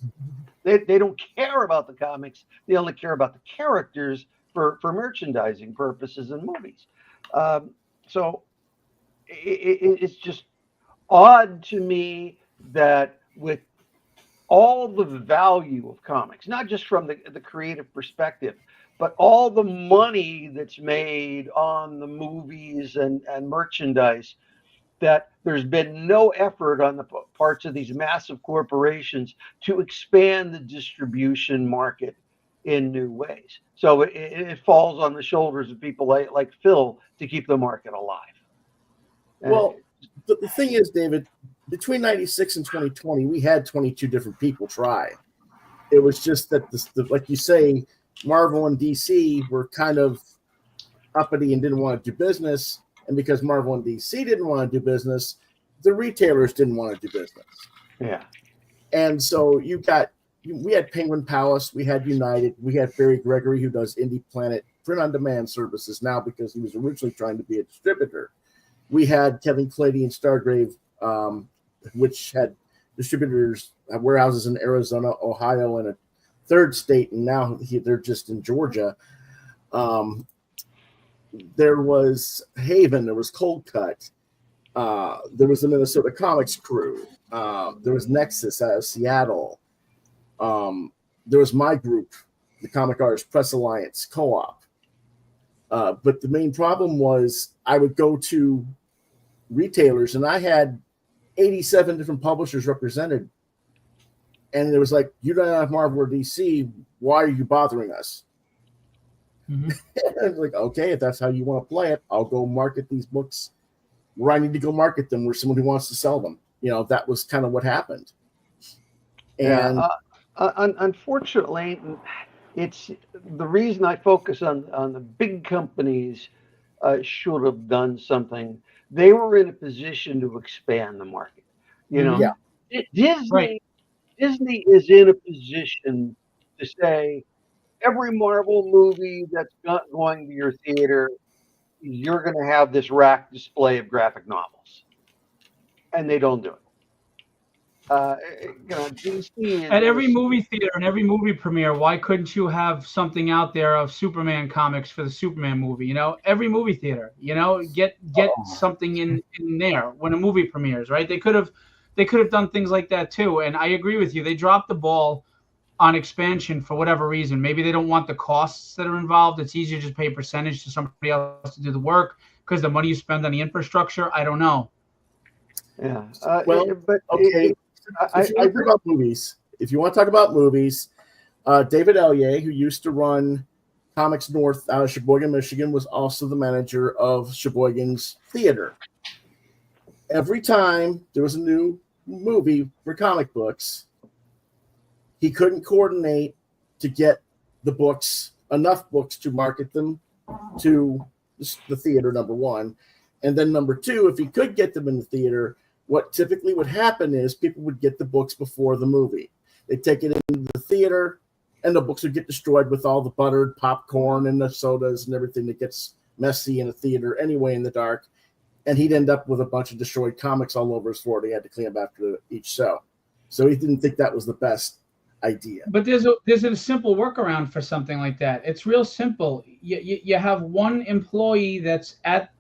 they don't care about the comics. They only care about the characters for merchandising purposes and movies. So it's just odd to me that with all the value of comics, not just from the creative perspective, but all the money that's made on the movies and merchandise, that there's been no effort on the parts of these massive corporations to expand the distribution market in new ways. So it falls on the shoulders of people like Phil to keep the market alive. Well, the thing is, David, between 96 and 2020, we had 22 different people try. It was just that, like you say, Marvel and DC were kind of uppity and didn't want to do business. And because Marvel and DC didn't want to do business, the retailers didn't want to do business. Yeah. And so we had Penguin Palace, we had United, we had Barry Gregory, who does Indie Planet print-on-demand services now because he was originally trying to be a distributor. We had Kevin Clady and Stargrave, which had distributors, warehouses in Arizona, Ohio, and a third state, and now they're just in Georgia. There was Haven, there was Cold Cut, there was the Minnesota Comics Crew, there was Nexus out of Seattle, there was my group, the Comic Artists Press Alliance Co-op. But the main problem was I would go to retailers and I had 87 different publishers represented. And it was like, you don't have Marvel or DC. Why are you bothering us? Mm-hmm. And I was like, okay, if that's how you want to play it, I'll go market these books where I need to go market them, where someone who wants to sell them. That was kind of what happened. And unfortunately, it's the reason I focus on the big companies should have done something. They were in a position to expand the market. Yeah. Disney. Right. Disney is in a position to say every Marvel movie that's not going to your theater, you're going to have this rack display of graphic novels, and they don't do it. DC is at every movie theater and every movie premiere, why couldn't you have something out there of Superman comics for the Superman movie? Every movie theater, get something in there when a movie premieres, right? They could have done things like that too. And I agree with you. They dropped the ball on expansion for whatever reason. Maybe they don't want the costs that are involved. It's easier to just pay a percentage to somebody else to do the work because the money you spend on the infrastructure. I don't know. Yeah. But okay. If you want to talk about movies, David Ellier, who used to run Comics North out of Sheboygan, Michigan, was also the manager of Sheboygan's theater. Every time there was a new movie for comic books, he couldn't coordinate to get enough books to market them to the theater, number one. And then number two, if he could get them in the theater, what typically would happen is people would get the books before the movie. They'd take it into the theater, and the books would get destroyed with all the buttered popcorn and the sodas and everything that gets messy in a theater anyway in the dark. And he'd end up with a bunch of destroyed comics all over his floor. He had to clean up after each show. So he didn't think that was the best idea. But there's a simple workaround for something like that. It's real simple. You have one employee that's at,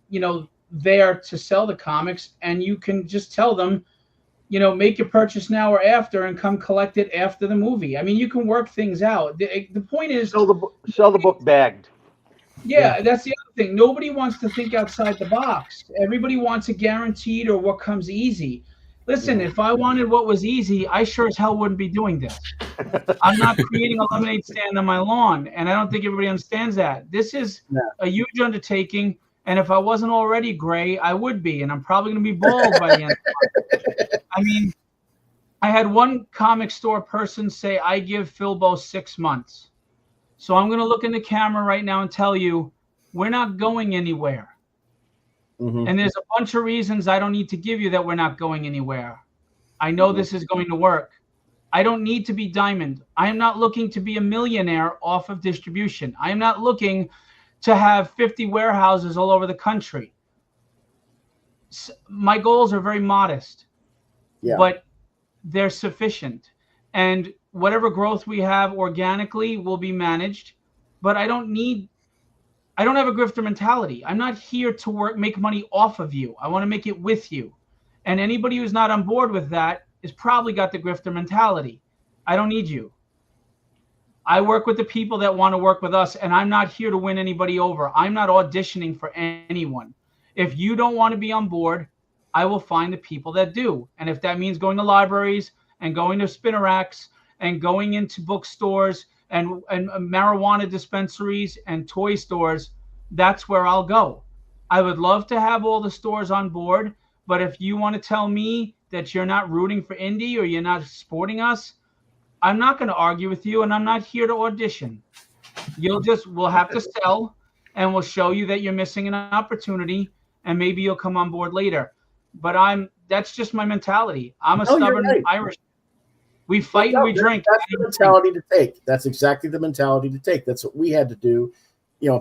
there to sell the comics, and you can just tell them, make your purchase now or after, and come collect it after the movie. I mean, you can work things out. The point is, sell the book bagged. Yeah, that's the other thing. Nobody wants to think outside the box. Everybody wants a guaranteed or what comes easy. Listen, if I wanted what was easy, I sure as hell wouldn't be doing this. I'm not creating a lemonade stand on my lawn, and I don't think everybody understands that. This is a huge undertaking, and if I wasn't already gray, I would be, and I'm probably going to be bald by the end of the month. I mean, I had one comic store person say, I give Philbo 6 months. So I'm going to look in the camera right now and tell you, we're not going anywhere. Mm-hmm. And there's a bunch of reasons I don't need to give you that we're not going anywhere. I know this is going to work. I don't need to be Diamond. I am not looking to be a millionaire off of distribution. I am not looking to have 50 warehouses all over the country. My goals are very modest, but they're sufficient. And whatever growth we have organically will be managed, but I don't have a grifter mentality. I'm not here to make money off of you. I want to make it with you. And anybody who's not on board with that has probably got the grifter mentality. I don't need you. I work with the people that want to work with us, and I'm not here to win anybody over. I'm not auditioning for anyone. If you don't want to be on board, I will find the people that do. And if that means going to libraries and going to spinner racks and going into bookstores and marijuana dispensaries and toy stores, that's where I'll go. I would love to have all the stores on board, but if you want to tell me that you're not rooting for indie or you're not supporting us, I'm not going to argue with you, and I'm not here to audition. We'll have to sell, and we'll show you that you're missing an opportunity, and maybe you'll come on board later. But that's just my mentality. I'm a stubborn Irish. We fight and we drink. That's the mentality to take. That's exactly the mentality to take. That's what we had to do,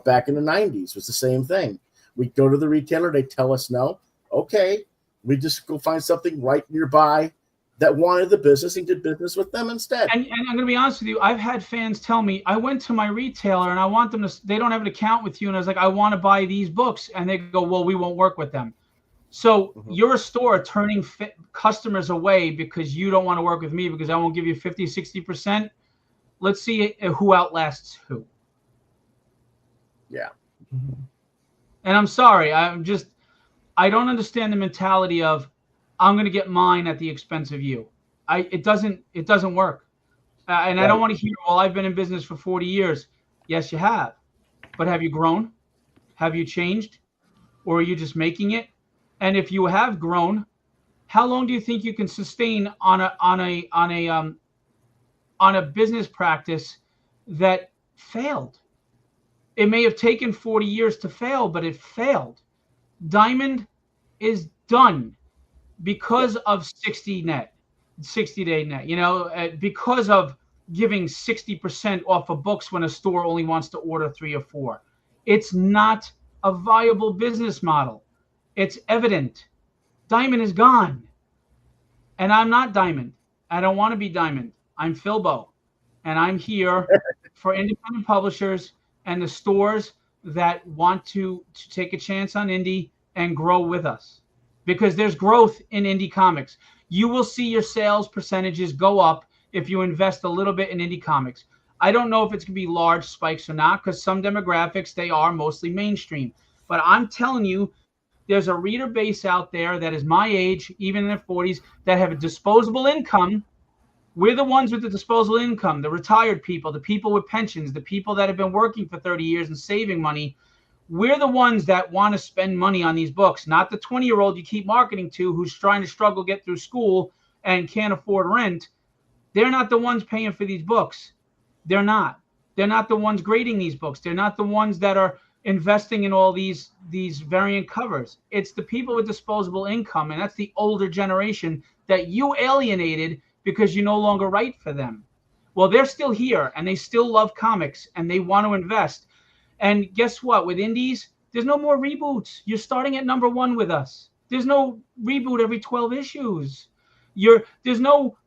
back in the 90s. Was the same thing. We'd go to the retailer. They'd tell us no. Okay. We just go find something right nearby that wanted the business and did business with them instead. And I'm going to be honest with you. I've had fans tell me, I went to my retailer and I want them to, they don't have an account with you. And I was like, I want to buy these books. And they go, well, we won't work with them. So you're a store turning customers away because you don't want to work with me because I won't give you 50, 60%. Let's see who outlasts who. Yeah. And I'm sorry. I don't understand the mentality of I'm going to get mine at the expense of you. It doesn't work. And I don't want to hear, well, I've been in business for 40 years. Yes, you have. But have you grown? Have you changed? Or are you just making it? And if you have grown, how long do you think you can sustain on a business practice that failed? It may have taken 40 years to fail, but it failed. Diamond is done because of 60-day net, because of giving 60% off of books when a store only wants to order 3 or 4. It's not a viable business model. It's evident. Diamond is gone. And I'm not Diamond. I don't want to be Diamond. I'm Philbo. And I'm here for independent publishers and the stores that want to take a chance on indie and grow with us. Because there's growth in indie comics. You will see your sales percentages go up if you invest a little bit in indie comics. I don't know if it's going to be large spikes or not, because some demographics, they are mostly mainstream. But I'm telling you, there's a reader base out there that is my age, even in their 40s, that have a disposable income. We're the ones with the disposable income, the retired people, the people with pensions, the people that have been working for 30 years and saving money. We're the ones that want to spend money on these books, not the 20-year-old you keep marketing to who's trying to struggle, get through school and can't afford rent. They're not the ones paying for these books. They're not. They're not the ones grading these books. They're not the ones that are investing in all these variant covers. It's the people with disposable income, and that's the older generation that you alienated because you no longer write for them. Well, they're still here and they still love comics and they want to invest. And guess what? With indies, there's no more reboots. You're starting at number 1 with us. There's no reboot every 12 issues. There's no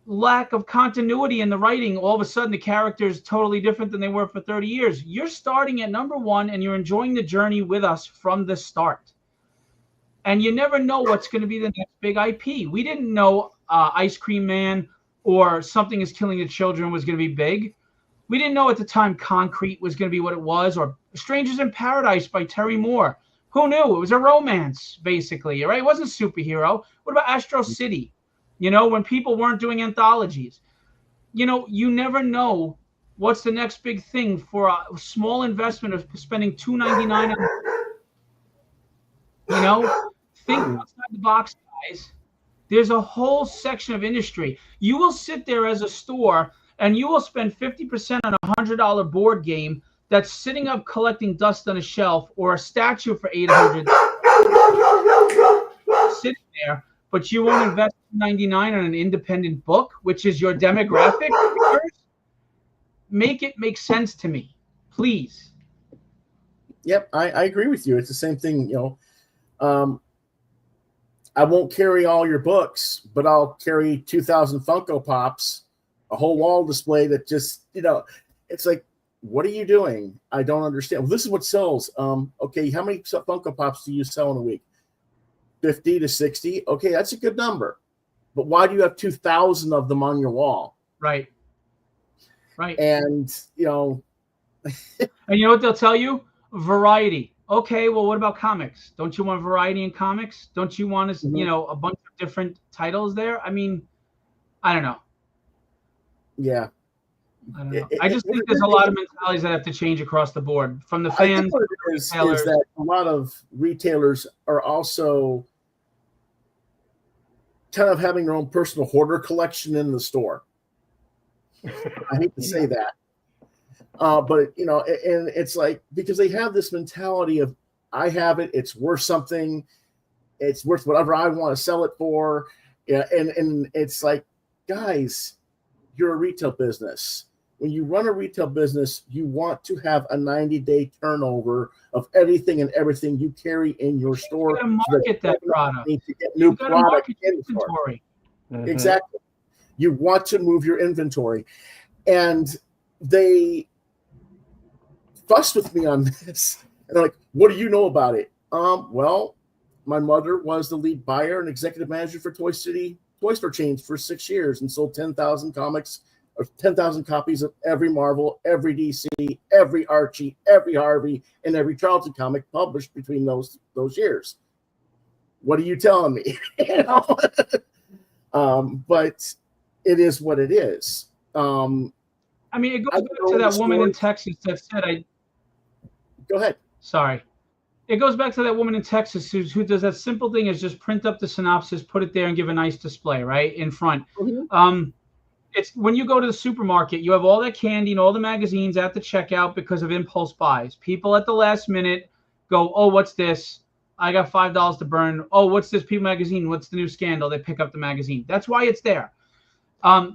lack of continuity in the writing. All of a sudden, the character is totally different than they were for 30 years. You're starting at number 1 and you're enjoying the journey with us from the start. And you never know what's going to be the next big IP. We didn't know Ice Cream Man or Something is Killing the Children was going to be big. We didn't know at the time Concrete was going to be what it was, or Strangers in Paradise by Terry Moore. Who knew? It was a romance, basically, right? It wasn't a superhero. What about Astro City? You know, when people weren't doing anthologies. You know, you never know what's the next big thing for a small investment of spending $2.99 on. You know, think outside the box, guys. There's a whole section of industry. You will sit there as a store and you will spend 50% on a $100 board game that's sitting up collecting dust on a shelf, or a statue for $800 sitting there, but you won't invest $99 on an independent book, which is your demographic. Make it make sense to me, please. Yep, I agree with you. It's the same thing, you know. I won't carry all your books, but I'll carry 2,000 Funko Pops, a whole wall display that just, you know, it's like, what are you doing? I don't understand. Well, this is what sells. Okay, how many Funko Pops do you sell in a week? 50 to 60. Okay, that's a good number. But why do you have 2,000 of them on your wall? Right. Right. And, you know. And you know what they'll tell you? Variety. Okay, well, what about comics? Don't you want variety in comics? Don't you want, you know, a bunch of different titles there? I mean, I don't know. Yeah. I don't know. I just think there's a lot of mentalities that have to change across the board, from the fans. I think what it is that a lot of retailers are also kind of having their own personal hoarder collection in the store. I hate to say that. But, you know, and it's like, because they have this mentality of, I have it, it's worth something, it's worth whatever I want to sell it for. Yeah, and it's like, guys, you're a retail business. When you run a retail business, you want to have a 90-day turnover of anything and everything you carry in your store. You got to market that product. To get new product inventory. Exactly. You want to move your inventory. And they fussed with me on this. And they're like, what do you know about it? Well, my mother was the lead buyer and executive manager for Toy Store chains for 6 years and sold 10,000 comics, or 10,000 copies of every Marvel, every DC, every Archie, every Harvey, and every Charlton comic published between those years. What are you telling me? You know? But it is what it is. I mean, it goes back to that woman in Texas that said, Go ahead. Sorry. It goes back to that woman in Texas who does that simple thing, is just print up the synopsis, put it there, and give a nice display, right, in front. Mm-hmm. It's when you go to the supermarket, you have all that candy and all the magazines at the checkout because of impulse buys. People at the last minute go, oh, what's this? I got $5 to burn. Oh, what's this People magazine? What's the new scandal? They pick up the magazine. That's why it's there.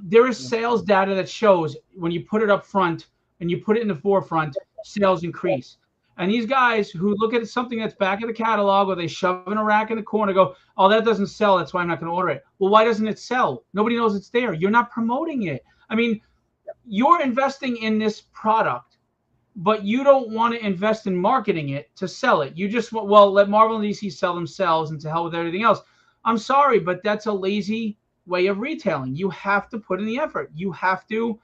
There is sales data that shows when you put it up front and you put it in the forefront, sales increase. And these guys who look at something that's back in the catalog, or they shove in a rack in the corner, go, oh, that doesn't sell, that's why I'm not going to order it. Well, why doesn't it sell? Nobody knows it's there. You're not promoting it. I mean, you're investing in this product, but you don't want to invest in marketing it to sell it. You just, well, let Marvel and DC sell themselves and to hell with everything else. I'm sorry, but that's a lazy way of retailing. You have to put in the effort. You have to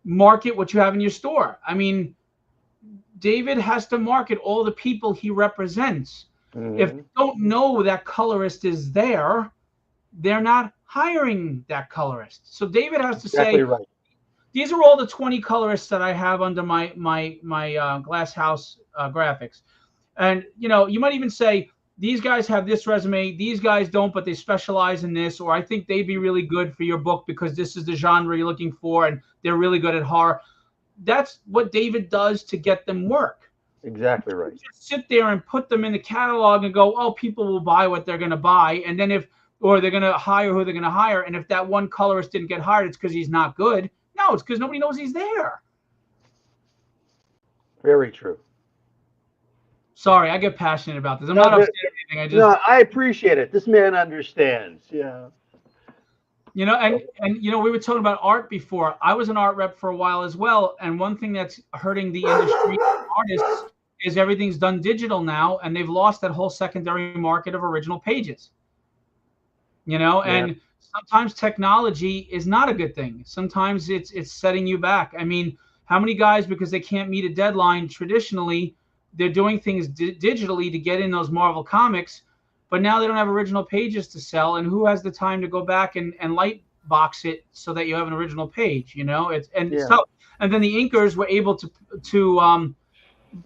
market what you have in your store. I mean, David has to market all the people he represents. Mm-hmm. If they don't know that colorist is there, they're not hiring that colorist. So David has to say, right. These are all the 20 colorists that I have under my Glass House graphics. And, you know, you might even say, these guys have this resume, these guys don't, but they specialize in this, or I think they'd be really good for your book because this is the genre you're looking for and they're really good at horror. That's what David does to get them work. Exactly right. Just sit there and put them in the catalog and go, oh, people will buy what they're going to buy. And then or they're going to hire who they're going to hire. And if that one colorist didn't get hired, it's because he's not good. No, it's because nobody knows he's there. Very true. Sorry, I get passionate about this. I'm No, not but- upset or anything. I just, No, I appreciate it. This man understands. Yeah. you know, and you know, we were talking about art before. I was an art rep for a while as well, and one thing that's hurting the industry artists is everything's done digital now, and they've lost that whole secondary market of original pages. You know, Yeah. and sometimes technology is not a good thing. Sometimes it's setting you back. I mean, how many guys, because they can't meet a deadline traditionally, they're doing things digitally to get in those Marvel comics, but now they don't have original pages to sell, and who has the time to go back and light box it so that you have an original page? You know, it's Yeah. tough. And then the inkers were able to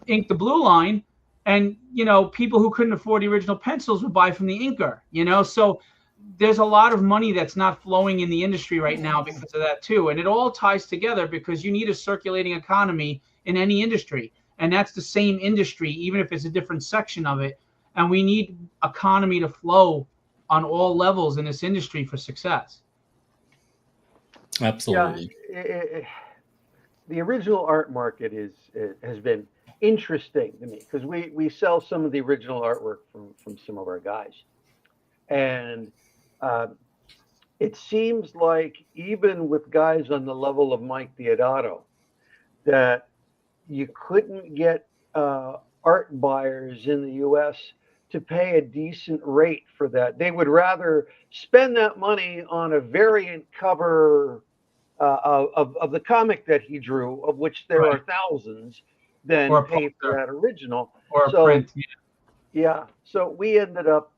ink the blue line, and you know, people who couldn't afford the original pencils would buy from the inker. You know, so there's a lot of money that's not flowing in the industry right now because of that too. And it all ties together because you need a circulating economy in any industry. And that's the same industry, even if it's a different section of it. And we need economy to flow on all levels in this industry for success. Absolutely. Yeah, the original art market has been interesting to me because we sell some of the original artwork from some of our guys, and it seems like even with guys on the level of Mike Diodato, that you couldn't get art buyers in the U.S. to pay a decent rate for that. They would rather spend that money on a variant cover of the comic that he drew, of which there Right. are thousands, than Or a pay for poster. that original. Or a So, print. yeah, so we ended up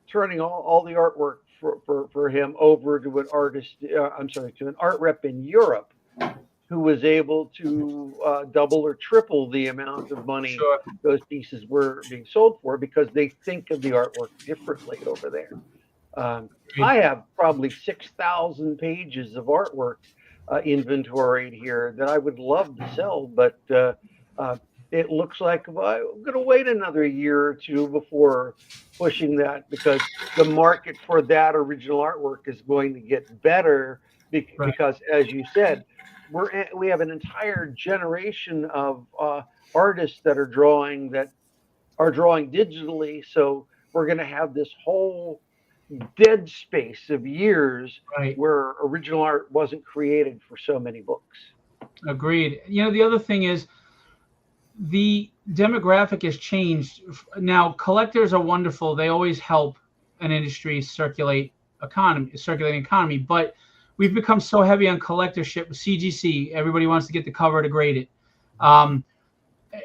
turning all the artwork for him over to an artist. To an art rep in Europe, who was able to double or triple the amount of money Sure. those pieces were being sold for because they think of the artwork differently over there. I have probably 6,000 pages of artwork inventoried here that I would love to sell, but it looks like I'm going to wait another year or two before pushing that because the market for that original artwork is going to get better because, as you said, we have an entire generation of artists that are drawing digitally. So we're going to have this whole dead space of years Right. where original art wasn't created for so many books. Agreed. You know, the other thing is the demographic has changed. Now, collectors are wonderful. They always help an industry circulating economy, but we've become so heavy on collectorship with CGC. Everybody wants to get the cover to grade it.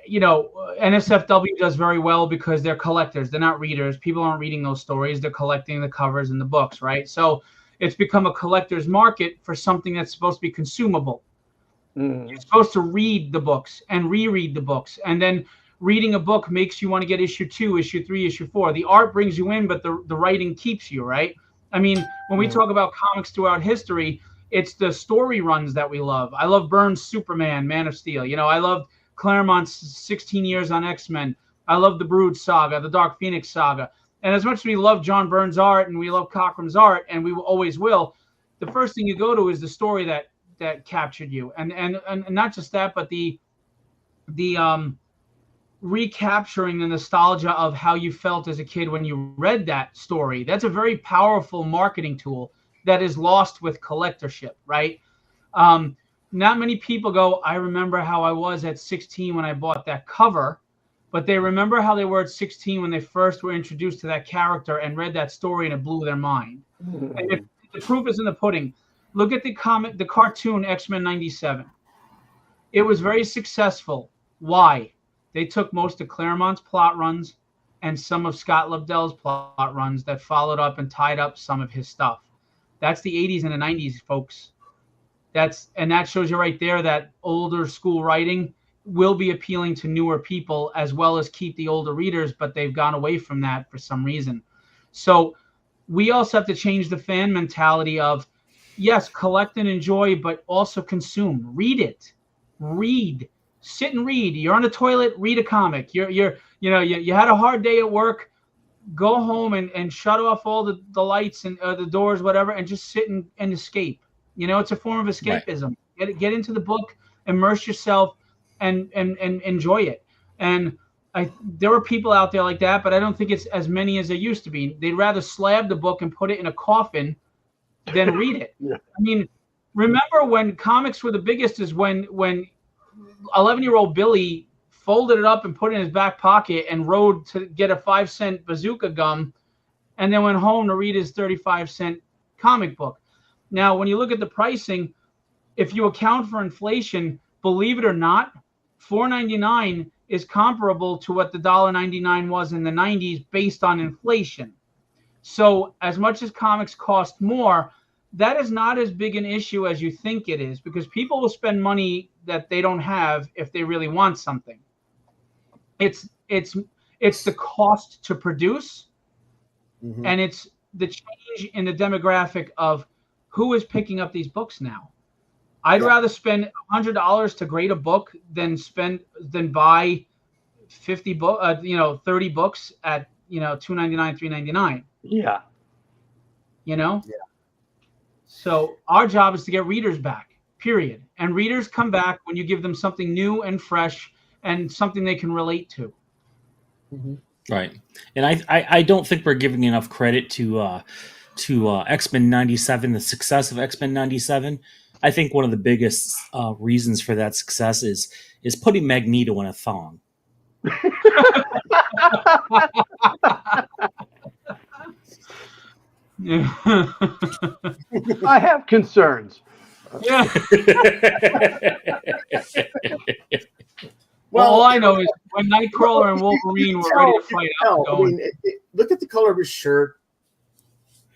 You know, NSFW does very well because they're collectors. They're not readers. People aren't reading those stories. They're collecting the covers and the books, right? So it's become a collector's market for something that's supposed to be consumable. You're supposed to read the books and reread the books. And then reading a book makes you want to get issue 2, issue 3, issue 4. The art brings you in, but the writing keeps you, right? I mean, when we talk about comics throughout history, it's the story runs that we love. I love Burns' Superman, Man of Steel. You know, I love Claremont's 16 Years on X-Men. I love the Brood saga, the Dark Phoenix saga. And as much as we love John Byrne's art and we love Cochrom's art, and we always will, the first thing you go to is the story that captured you. And not just that, but the recapturing the nostalgia of how you felt as a kid when you read that story. That's a very powerful marketing tool that is lost with collectorship, right? Not many people go, I remember how I was at 16 when I bought that cover, but they remember how they were at 16 when they first were introduced to that character and read that story and it blew their mind. And if the proof is in the pudding. Look at the cartoon X-Men 97. It was very successful. Why? They took most of Claremont's plot runs and some of Scott Lobdell's plot runs that followed up and tied up some of his stuff. That's the 80s and the 90s, folks. That shows you right there that older school writing will be appealing to newer people as well as keep the older readers, but they've gone away from that for some reason. So we also have to change the fan mentality of, yes, collect and enjoy, but also consume. Read it. Read. Sit and read. You're on the toilet, read a comic. You had a hard day at work, go home and shut off all the lights and the doors, whatever, and just sit and escape. You know, it's a form of escapism. Get into the book, immerse yourself, and enjoy it. And there are people out there like that, but I don't think it's as many as there used to be. They'd rather slab the book and put it in a coffin than read it. Yeah. I mean, remember when comics were the biggest is when 11-year-old Billy folded it up and put it in his back pocket and rode to get a 5-cent bazooka gum and then went home to read his 35-cent comic book. Now, when you look at the pricing, if you account for inflation, believe it or not, $4.99 is comparable to what the $1.99 was in the 90s based on inflation. So as much as comics cost more, that is not as big an issue as you think it is, because people will spend money that they don't have if they really want something. It's the cost to produce, and it's the change in the demographic of who is picking up these books now. I'd rather spend $100 to grade a book than buy 30 books at $2.99, $3.99. Yeah. Yeah. So our job is to get readers back, period. And readers come back when you give them something new and fresh and something they can relate to. Right. And I don't think we're giving enough credit to X-Men 97, the success of X-Men 97. I think one of the biggest reasons for that success is putting Magneto in a thong. Yeah. I have concerns. Yeah. Well, all I know is when Nightcrawler and Wolverine were ready to fight, look at the color of his shirt.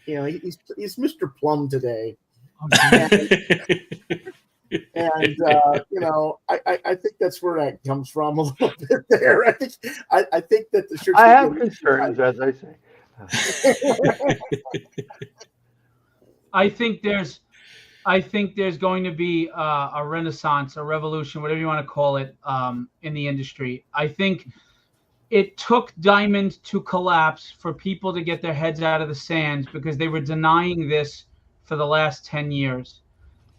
He's Mr. Plum today. And I think that's where that comes from a little bit there. I think that the shirt. I have concerns, as I say. I think there's going to be a renaissance, a revolution, whatever you want to call it, in the industry. I think it took Diamond to collapse for people to get their heads out of the sand because they were denying this for the last 10 years.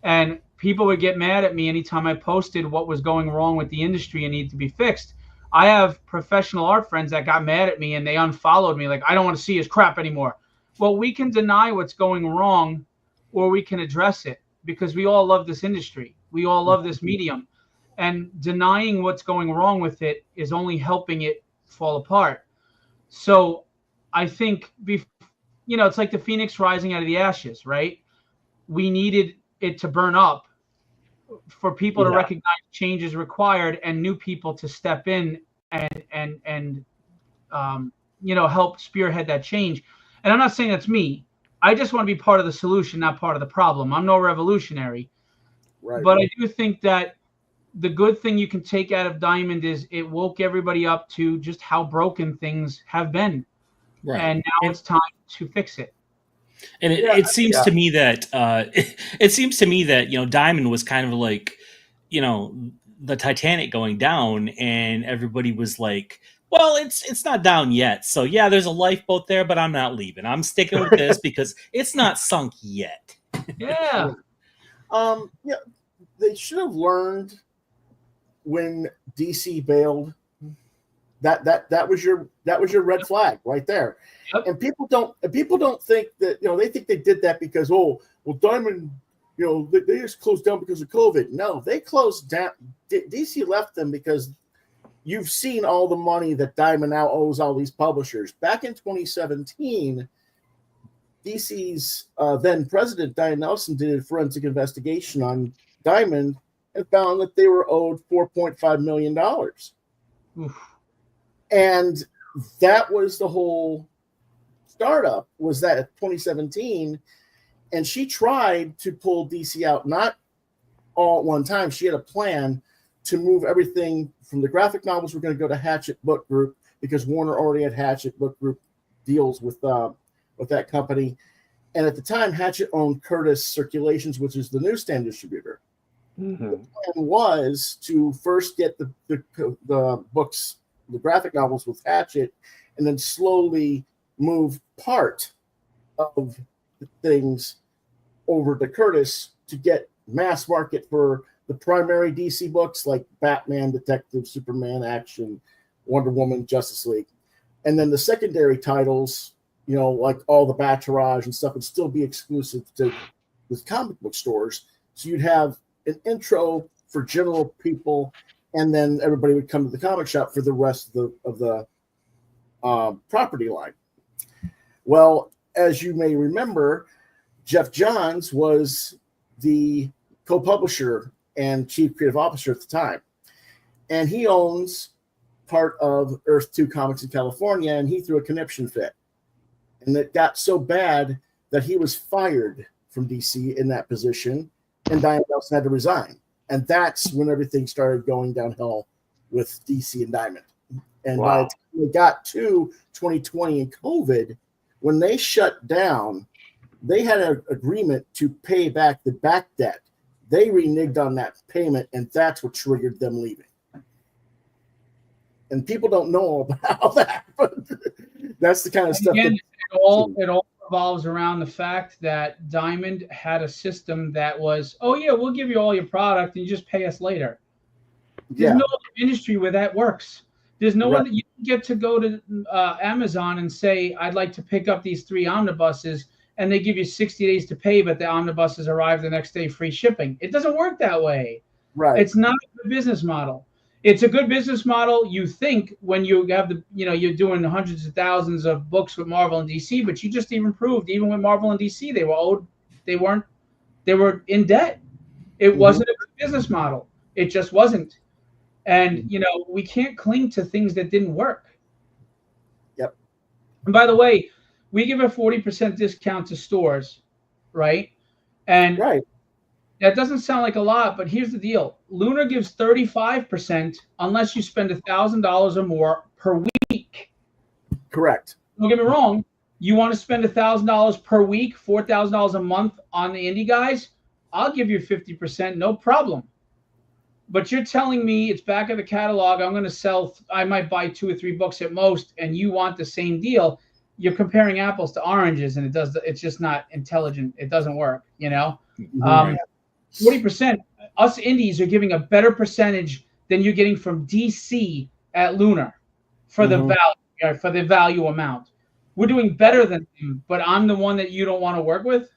And people would get mad at me anytime I posted what was going wrong with the industry and needed to be fixed. I have professional art friends that got mad at me and they unfollowed me, like, I don't want to see his crap anymore. Well, we can deny what's going wrong or we can address it because we all love this industry. We all love this medium. And denying what's going wrong with it is only helping it fall apart. So I think, it's like the phoenix rising out of the ashes, right? We needed it to burn up for people to recognize change is required and new people to step in and help spearhead that change. And I'm not saying that's me. I just want to be part of the solution, not part of the problem. I'm no revolutionary. Right. But I do think that the good thing you can take out of Diamond is it woke everybody up to just how broken things have been. Right. And now it's time to fix it. And it seems to me that Diamond was kind of like, the Titanic going down, and everybody was like, well, it's not down yet. So yeah, there's a lifeboat there, but I'm not leaving. I'm sticking with this because it's not sunk yet. Yeah. They should have learned when DC bailed. That was your red flag right there. Yep. And people don't think that, they think they did that because, Diamond, they just closed down because of COVID. No, they closed down. DC left them because you've seen all the money that Diamond now owes all these publishers. Back in 2017, DC's then president, Diane Nelson, did a forensic investigation on Diamond and found that they were owed $4.5 million. Oof. And that was the whole startup, was that 2017. And she tried to pull DC out, not all at one time. She had a plan to move everything from the graphic novels. We're going to go to Hachette Book Group because Warner already had Hachette Book Group deals with that company. And at the time, Hachette owned Curtis Circulations, which is the newsstand distributor. Mm-hmm. The plan was to first get the books, the graphic novels with Hachette, and then slowly move part of the things over to Curtis to get mass market for the primary DC books like Batman, Detective, Superman, Action, Wonder Woman, Justice League. And then the secondary titles, you know, like all the Battirage and stuff, would still be exclusive to the comic book stores. So you'd have an intro for general people, and then everybody would come to the comic shop for the rest of the property line. Well, as you may remember, Jeff Johns was the co-publisher and chief creative officer at the time. And he owns part of Earth 2 Comics in California, and he threw a conniption fit. And it got so bad that he was fired from DC in that position, and Diamond Nelson had to resign. And that's when everything started going downhill with DC and Diamond. And by the time we got to 2020 and COVID, when they shut down, they had an agreement to pay back the back debt. They reneged on that payment, and that's what triggered them leaving. And people don't know about that, but that's the kind of stuff. Again, it all revolves around the fact that Diamond had a system that was, oh yeah, we'll give you all your product and you just pay us later. There's no other industry where that works. There's no one that you can get to go to Amazon and say, I'd like to pick up these 3 omnibuses, and they give you 60 days to pay, but the omnibuses arrive the next day, free shipping. It doesn't work that way. Right. It's not a good business model. It's a good business model, you think, when you have the, you know, you're doing hundreds of thousands of books with Marvel and DC, but you just even proved, even with Marvel and DC, they were in debt. It wasn't a good business model. It just wasn't. And, you know, we can't cling to things that didn't work. Yep. And by the way, we give a 40% discount to stores, right? And that doesn't sound like a lot, but here's the deal. Lunar gives 35% unless you spend $1,000 or more per week. Correct. Don't get me wrong. You want to spend $1,000 per week, $4,000 a month on the indie guys? I'll give you 50%, no problem. But you're telling me it's back of the catalog. I'm going to sell, I might buy 2 or 3 books at most, and you want the same deal. You're comparing apples to oranges, and it's just not intelligent. It doesn't work, you know? 40%, us indies are giving a better percentage than you're getting from DC at Lunar for the value amount. We're doing better than them, but I'm the one that you don't want to work with.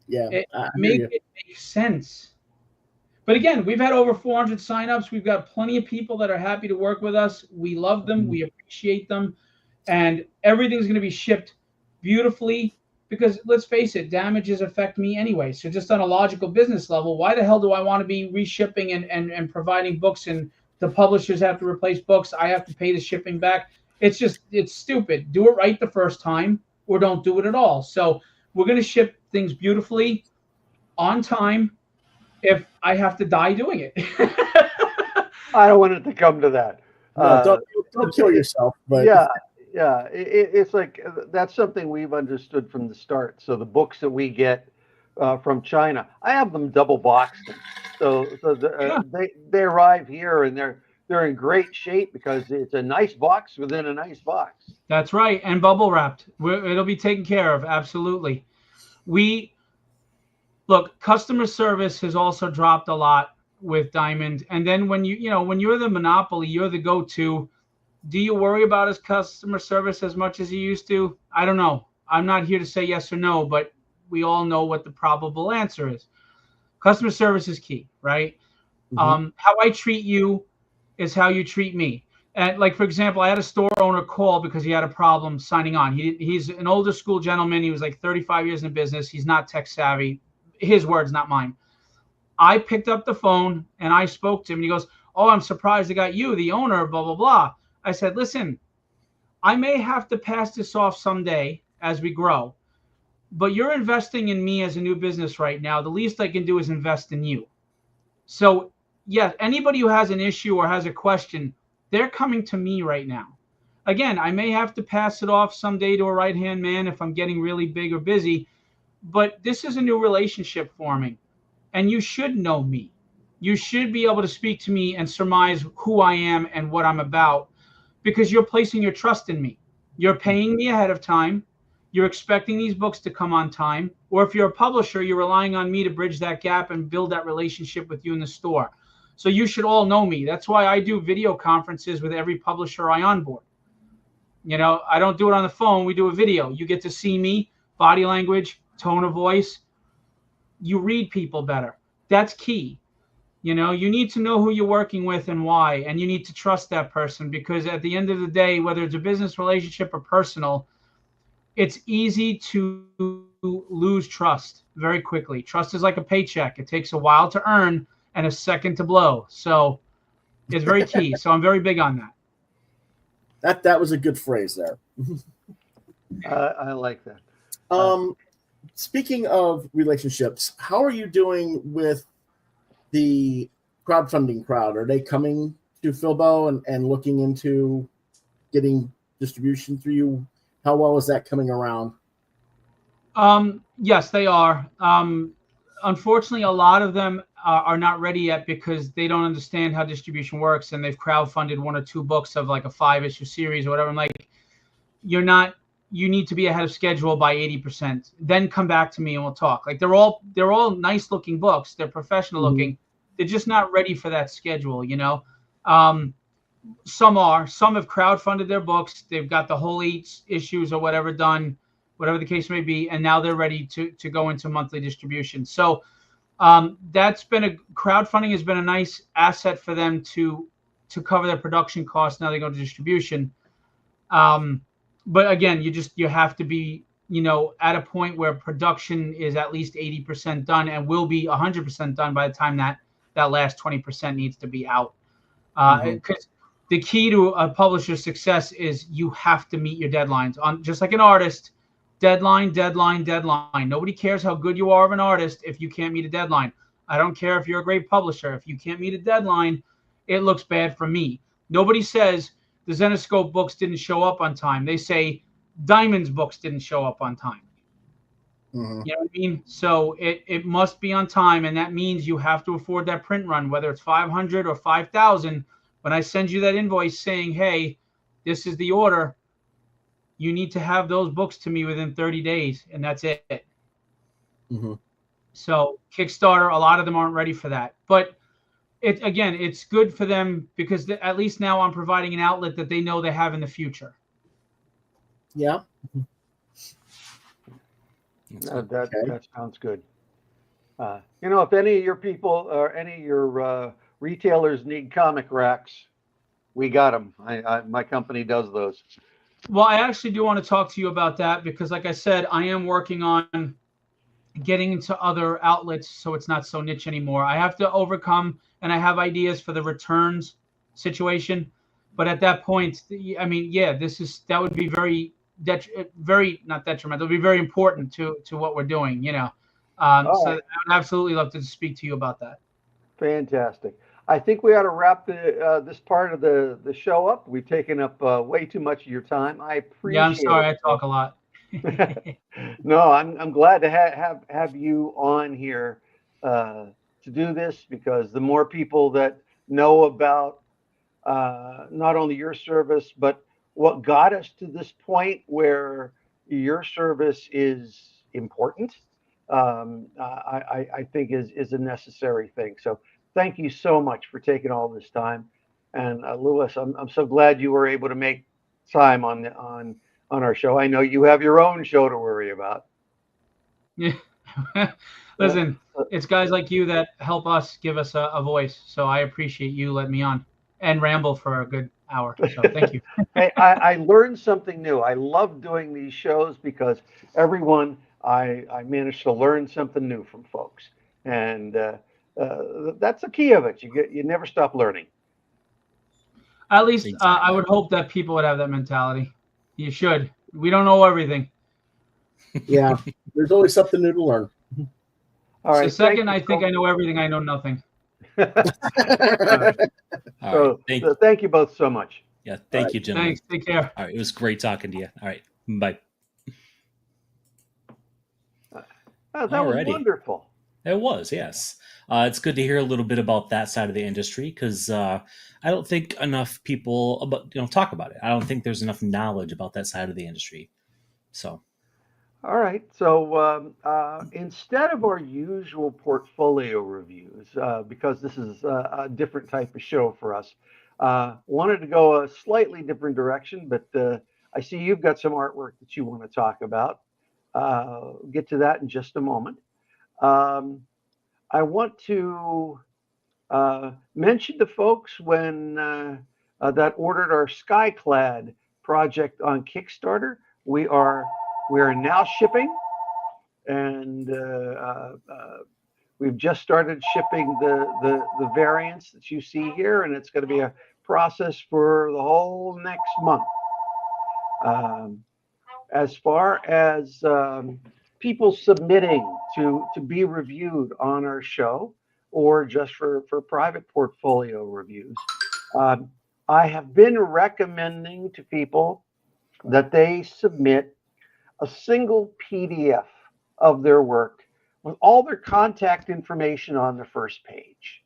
It makes sense. But again, we've had over 400 signups. We've got plenty of people that are happy to work with us. We love them. We appreciate them. And everything's going to be shipped beautifully because, let's face it, damages affect me anyway. So just on a logical business level, why the hell do I want to be reshipping and providing books, and the publishers have to replace books? I have to pay the shipping back. It's stupid. Do it right the first time or don't do it at all. So we're going to ship things beautifully on time if I have to die doing it. I don't want it to come to that. No, don't kill yourself. But it's like that's something we've understood from the start. So the books that we get from China, I have them double boxed. So they arrive here and they're in great shape because it's a nice box within a nice box. That's right, and bubble wrapped. It'll be taken care of. Absolutely. Look, customer service has also dropped a lot with Diamond. And then when you're the monopoly, you're the go-to. Do you worry about his customer service as much as you used to? I don't know. I'm not here to say yes or no, but we all know what the probable answer is. Customer service is key, right? How I treat you is how you treat me. And like, for example, I had a store owner call because he had a problem signing on. He's an older school gentleman. He was like 35 years in business. He's not tech savvy. His words, not mine. I picked up the phone and I spoke to him, and he goes, "Oh, I'm surprised I got you, the owner, blah, blah, blah." I said, "Listen, I may have to pass this off someday as we grow, but you're investing in me as a new business right now. The least I can do is invest in you. So yes, anybody who has an issue or has a question, they're coming to me right now. Again, I may have to pass it off someday to a right-hand man if I'm getting really big or busy, but this is a new relationship forming, and you should know me. You should be able to speak to me and surmise who I am and what I'm about, because you're placing your trust in me. You're paying me ahead of time. you're expecting these books to come on time, or if you're a publisher, you're relying on me to bridge that gap and build that relationship with you in the store. So you should all know me. That's why I do video conferences with every publisher I onboard. You know, I don't do it on the phone. We do a video. You get to see me, body language, tone of voice. You read people better. That's key. You know, you need to know who you're working with and why, and you need to trust that person, because at the end of the day, whether it's a business relationship or personal, it's easy to lose trust very quickly. Trust is like a paycheck. It takes a while to earn and a second to blow. So it's very key. So I'm very big on that. That was a good phrase there. I like that. Speaking of relationships, how are you doing with the crowdfunding crowd? Are they coming to Philbo and looking into getting distribution through you? How well is that coming around? Yes, they are. Unfortunately, a lot of them are not ready yet because they don't understand how distribution works, and they've crowdfunded 1 or 2 books of like a 5-issue series or whatever. I'm like, you need to be ahead of schedule by 80%. Then come back to me and we'll talk. Like they're all nice looking books. They're professional looking. They're just not ready for that schedule, you know. Some have crowdfunded their books. They've got the whole 8 issues or whatever done, whatever the case may be, and now they're ready to go into monthly distribution. So crowdfunding has been a nice asset for them to cover their production costs. Now they go to distribution. But again, you have to be, you know, at a point where production is at least 80% done and will be 100% done by the time that last 20% needs to be out. Because the key to a publisher's success is you have to meet your deadlines. Just like an artist, deadline. Nobody cares how good you are of an artist if you can't meet a deadline. I don't care if you're a great publisher. If you can't meet a deadline, it looks bad for me. Nobody says the Zenescope books didn't show up on time. They say Diamond's books didn't show up on time. You know what I mean? So it must be on time, and that means you have to afford that print run, whether it's 500 or 5,000. When I send you that invoice saying, hey, this is the order, you need to have those books to me within 30 days, and that's it. So Kickstarter, a lot of them aren't ready for that. But it's good for them because at least now I'm providing an outlet that they know they have in the future. Yeah. That sounds good. You know, if any of your people or any of your retailers need comic racks, we got them. My company does those. Well, I actually do want to talk to you about that because, like I said, I am working on getting into other outlets so it's not so niche anymore. I have to overcome, and I have ideas for the returns situation. But at that point, I mean, yeah, that would be very not detrimental. It would be very important to what we're doing, you know. So I would absolutely love to speak to you about that. Fantastic. I think we ought to wrap this part of the show up. We've taken up way too much of your time. I appreciate it. Yeah, I'm sorry. I talk a lot. No, I'm glad to have you on here to do this, because the more people that know about not only your service, but what got us to this point where your service is important, I think is a necessary thing. So thank you so much for taking all this time. And Louis, I'm so glad you were able to make time on our show. I know you have your own show to worry about. Yeah. Listen, it's guys like you that help us, give us a voice. So I appreciate you letting me on and ramble for a good hour. So thank you. Hey, I learned something new. I love doing these shows because everyone, I managed to learn something new from folks. And that's the key of it. You never stop learning. At least I would hope that people would have that mentality. You should. We don't know everything. Yeah, there's always something new to learn. All right. The second I think I know everything, I know nothing. Thank you both so much. Yeah, thank you, gentlemen. Thanks. Take care. All right, it was great talking to you. All right, bye. That was wonderful. It was, yes. It's good to hear a little bit about that side of the industry because I don't think enough people talk about it. I don't think there's enough knowledge about that side of the industry. So, All right. So instead of our usual portfolio reviews, because this is a different type of show for us, wanted to go a slightly different direction, but I see you've got some artwork that you want to talk about. Get to that in just a moment. Um, I want to mention to folks when that ordered our Skyclad project on Kickstarter. We are we are now shipping, and we've just started shipping the variants that you see here, and it's going to be a process for the whole next month. Um, as far as people submitting to be reviewed on our show or just for private portfolio reviews, um, I have been recommending to people that they submit a single PDF of their work with all their contact information on the first page.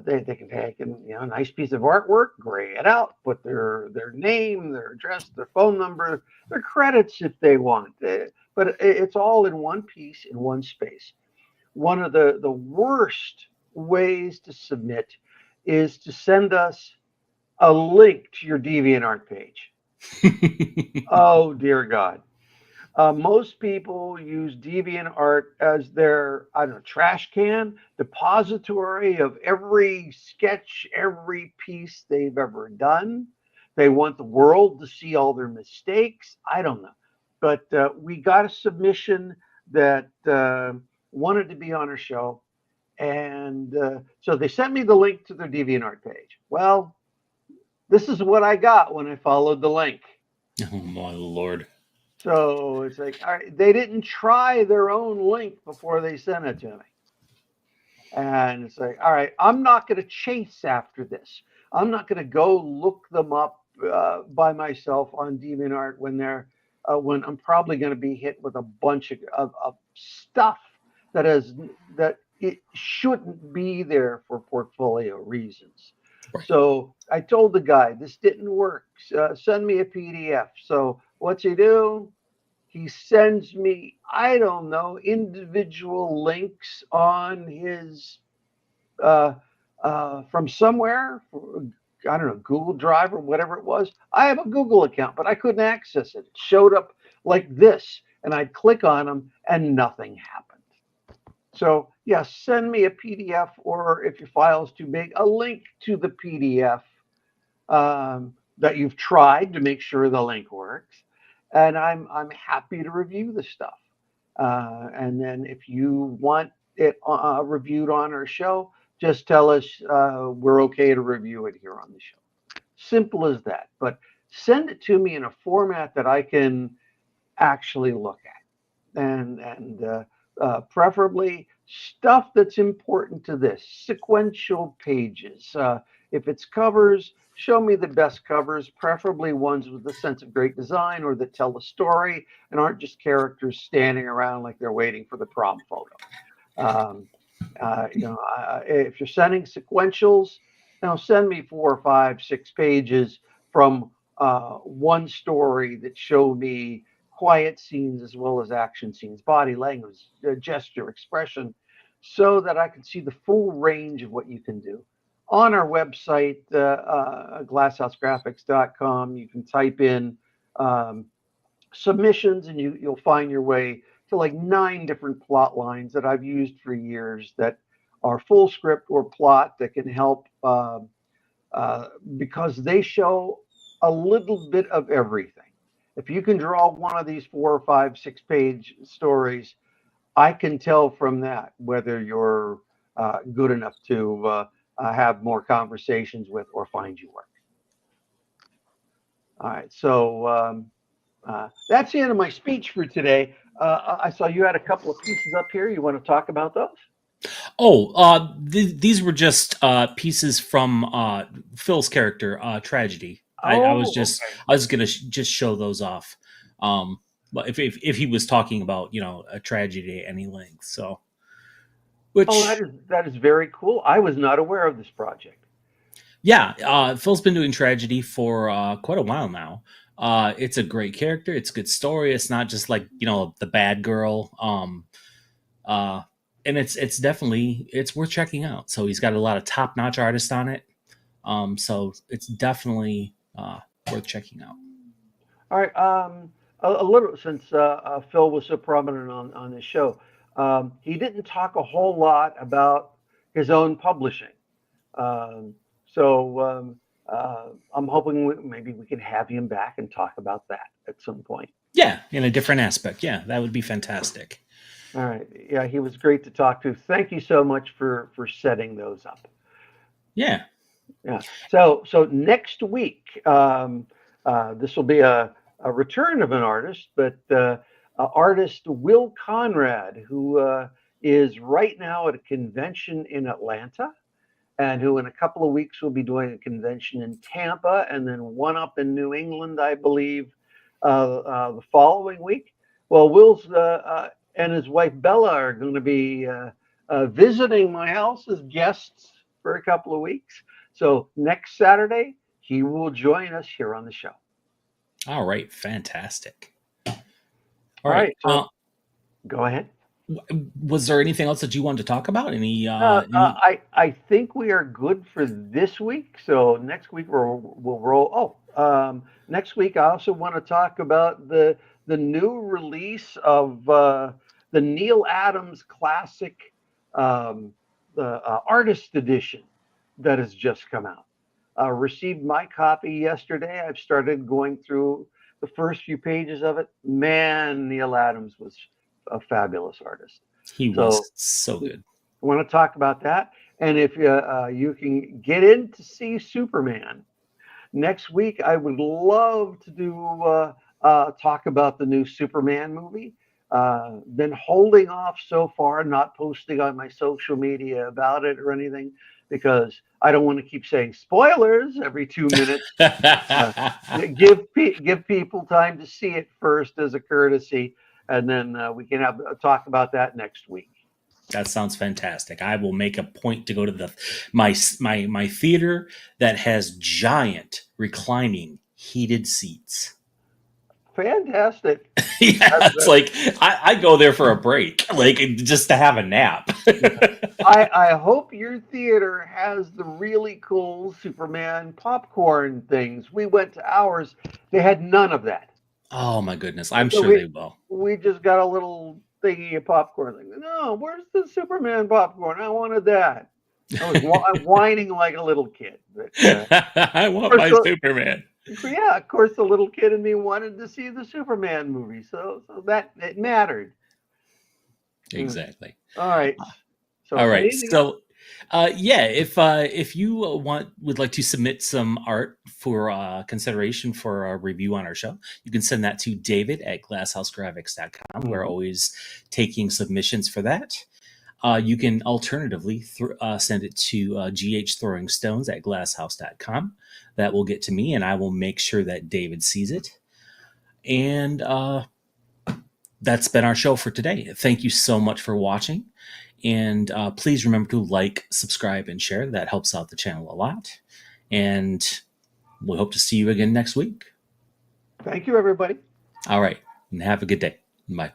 They can take a nice piece of artwork, gray it out, put their name, their address, their phone number, their credits if they want. But it's all in one piece in one space. One of the worst ways to submit is to send us a link to your DeviantArt page. Oh dear God. Most people use DeviantArt as their, I don't know, trash can, depository of every sketch, every piece they've ever done. They want the world to see all their mistakes. I don't know. But we got a submission that wanted to be on our show. And so they sent me the link to their DeviantArt page. Well, this is what I got when I followed the link. Oh my Lord. So it's like, all right, they didn't try their own link before they sent it to me. And it's like, all right, I'm not going to chase after this. I'm not going to go look them up by myself on DeviantArt when I'm probably going to be hit with a bunch of stuff that it shouldn't be there for portfolio reasons. Right. So I told the guy this didn't work. Send me a PDF. So what's he do? He sends me, I don't know, individual links on his from somewhere. I don't know, Google Drive or whatever it was. I have a Google account, but I couldn't access it. It showed up like this, and I'd click on them, and nothing happened. So, yes, send me a PDF, or if your file is too big, a link to the PDF that you've tried to make sure the link works. And I'm happy to review the stuff. And then if you want it reviewed on our show, just tell us we're okay to review it here on the show. Simple as that. But send it to me in a format that I can actually look at, and preferably stuff that's important to this. Sequential pages. If it's covers, show me the best covers, preferably ones with a sense of great design or that tell a story and aren't just characters standing around like they're waiting for the prom photo. If you're sending sequentials, send me 4 or 5, 6 pages from one story that show me quiet scenes as well as action scenes, body language, gesture, expression, so that I can see the full range of what you can do. On our website, glasshousegraphics.com, you can type in submissions, and you'll find your way to like 9 different plot lines that I've used for years that are full script or plot that can help because they show a little bit of everything. If you can draw one of these 4 or 5, 6 page stories, I can tell from that whether you're good enough to have more conversations with or find you work. All right, so that's the end of my speech for today. I saw you had a couple of pieces up here. You want to talk about those? Oh, these were just pieces from Phil's character, Tragedy. I was just Okay. I was gonna just show those off. But if he was talking about a tragedy at any length, so which that is very cool. I was not aware of this project. yeah, Phil's been doing Tragedy for quite a while now. It's a great character. It's a good story. It's not just like, the bad girl. And it's definitely, it's worth checking out. So he's got a lot of top-notch artists on it. So it's definitely worth checking out. All right. A little, since Phil was so prominent on this show, he didn't talk a whole lot about his own publishing. I'm hoping maybe we can have him back and talk about that at some point. Yeah, in a different aspect. Yeah, that would be fantastic. All right. Yeah, he was great to talk to. Thank you so much for setting those up. Yeah. Yeah. So next week, this will be a return of an artist, but artist Will Conrad, who is right now at a convention in Atlanta, and who in a couple of weeks will be doing a convention in Tampa, and then one up in New England, I believe, the following week. Well, Will's and his wife Bella are going to be visiting my house as guests for a couple of weeks. So next Saturday, he will join us here on the show. All right, fantastic. All right, so go ahead. Was there anything else that you wanted to talk about? I think we are good for this week. So next week we'll roll. Next week I also want to talk about the new release of the Neil Adams Classic, the Artist Edition that has just come out. Received my copy yesterday. I've started going through the first few pages of it. Man, Neil Adams was a fabulous artist. He was so good. I want to talk about that. And if you can get in to see Superman next week, I would love to do talk about the new Superman movie. Been holding off so far, not posting on my social media about it or anything, because I don't want to keep saying spoilers every 2 minutes. Give people time to see it first as a courtesy, and then we can have talk about that next week. That sounds fantastic. I will make a point to go to my theater that has giant reclining heated seats. Fantastic. Yeah, it's like I go there for a break, like just to have a nap. I hope your theater has the really cool Superman popcorn things. We went to ours. They had none of that. Oh my goodness. I'm sure they will. We just got a little thingy of popcorn. Like, no, where's the Superman popcorn? I wanted that. I was whining like a little kid. But, I want my Superman. Yeah, of course, the little kid in me wanted to see the Superman movie, so that it mattered. Exactly. All right. All right. So, if you would like to submit some art for consideration for a review on our show, you can send that to david@glasshousegraphics.com. We're always taking submissions for that. You can alternatively send it to ghthrowingstones@glasshouse.com. That will get to me, and I will make sure that David sees it. And that's been our show for today. Thank you so much for watching. And please remember to like, subscribe, and share. That helps out the channel a lot. And we hope to see you again next week. Thank you, everybody. All right. And have a good day. Bye.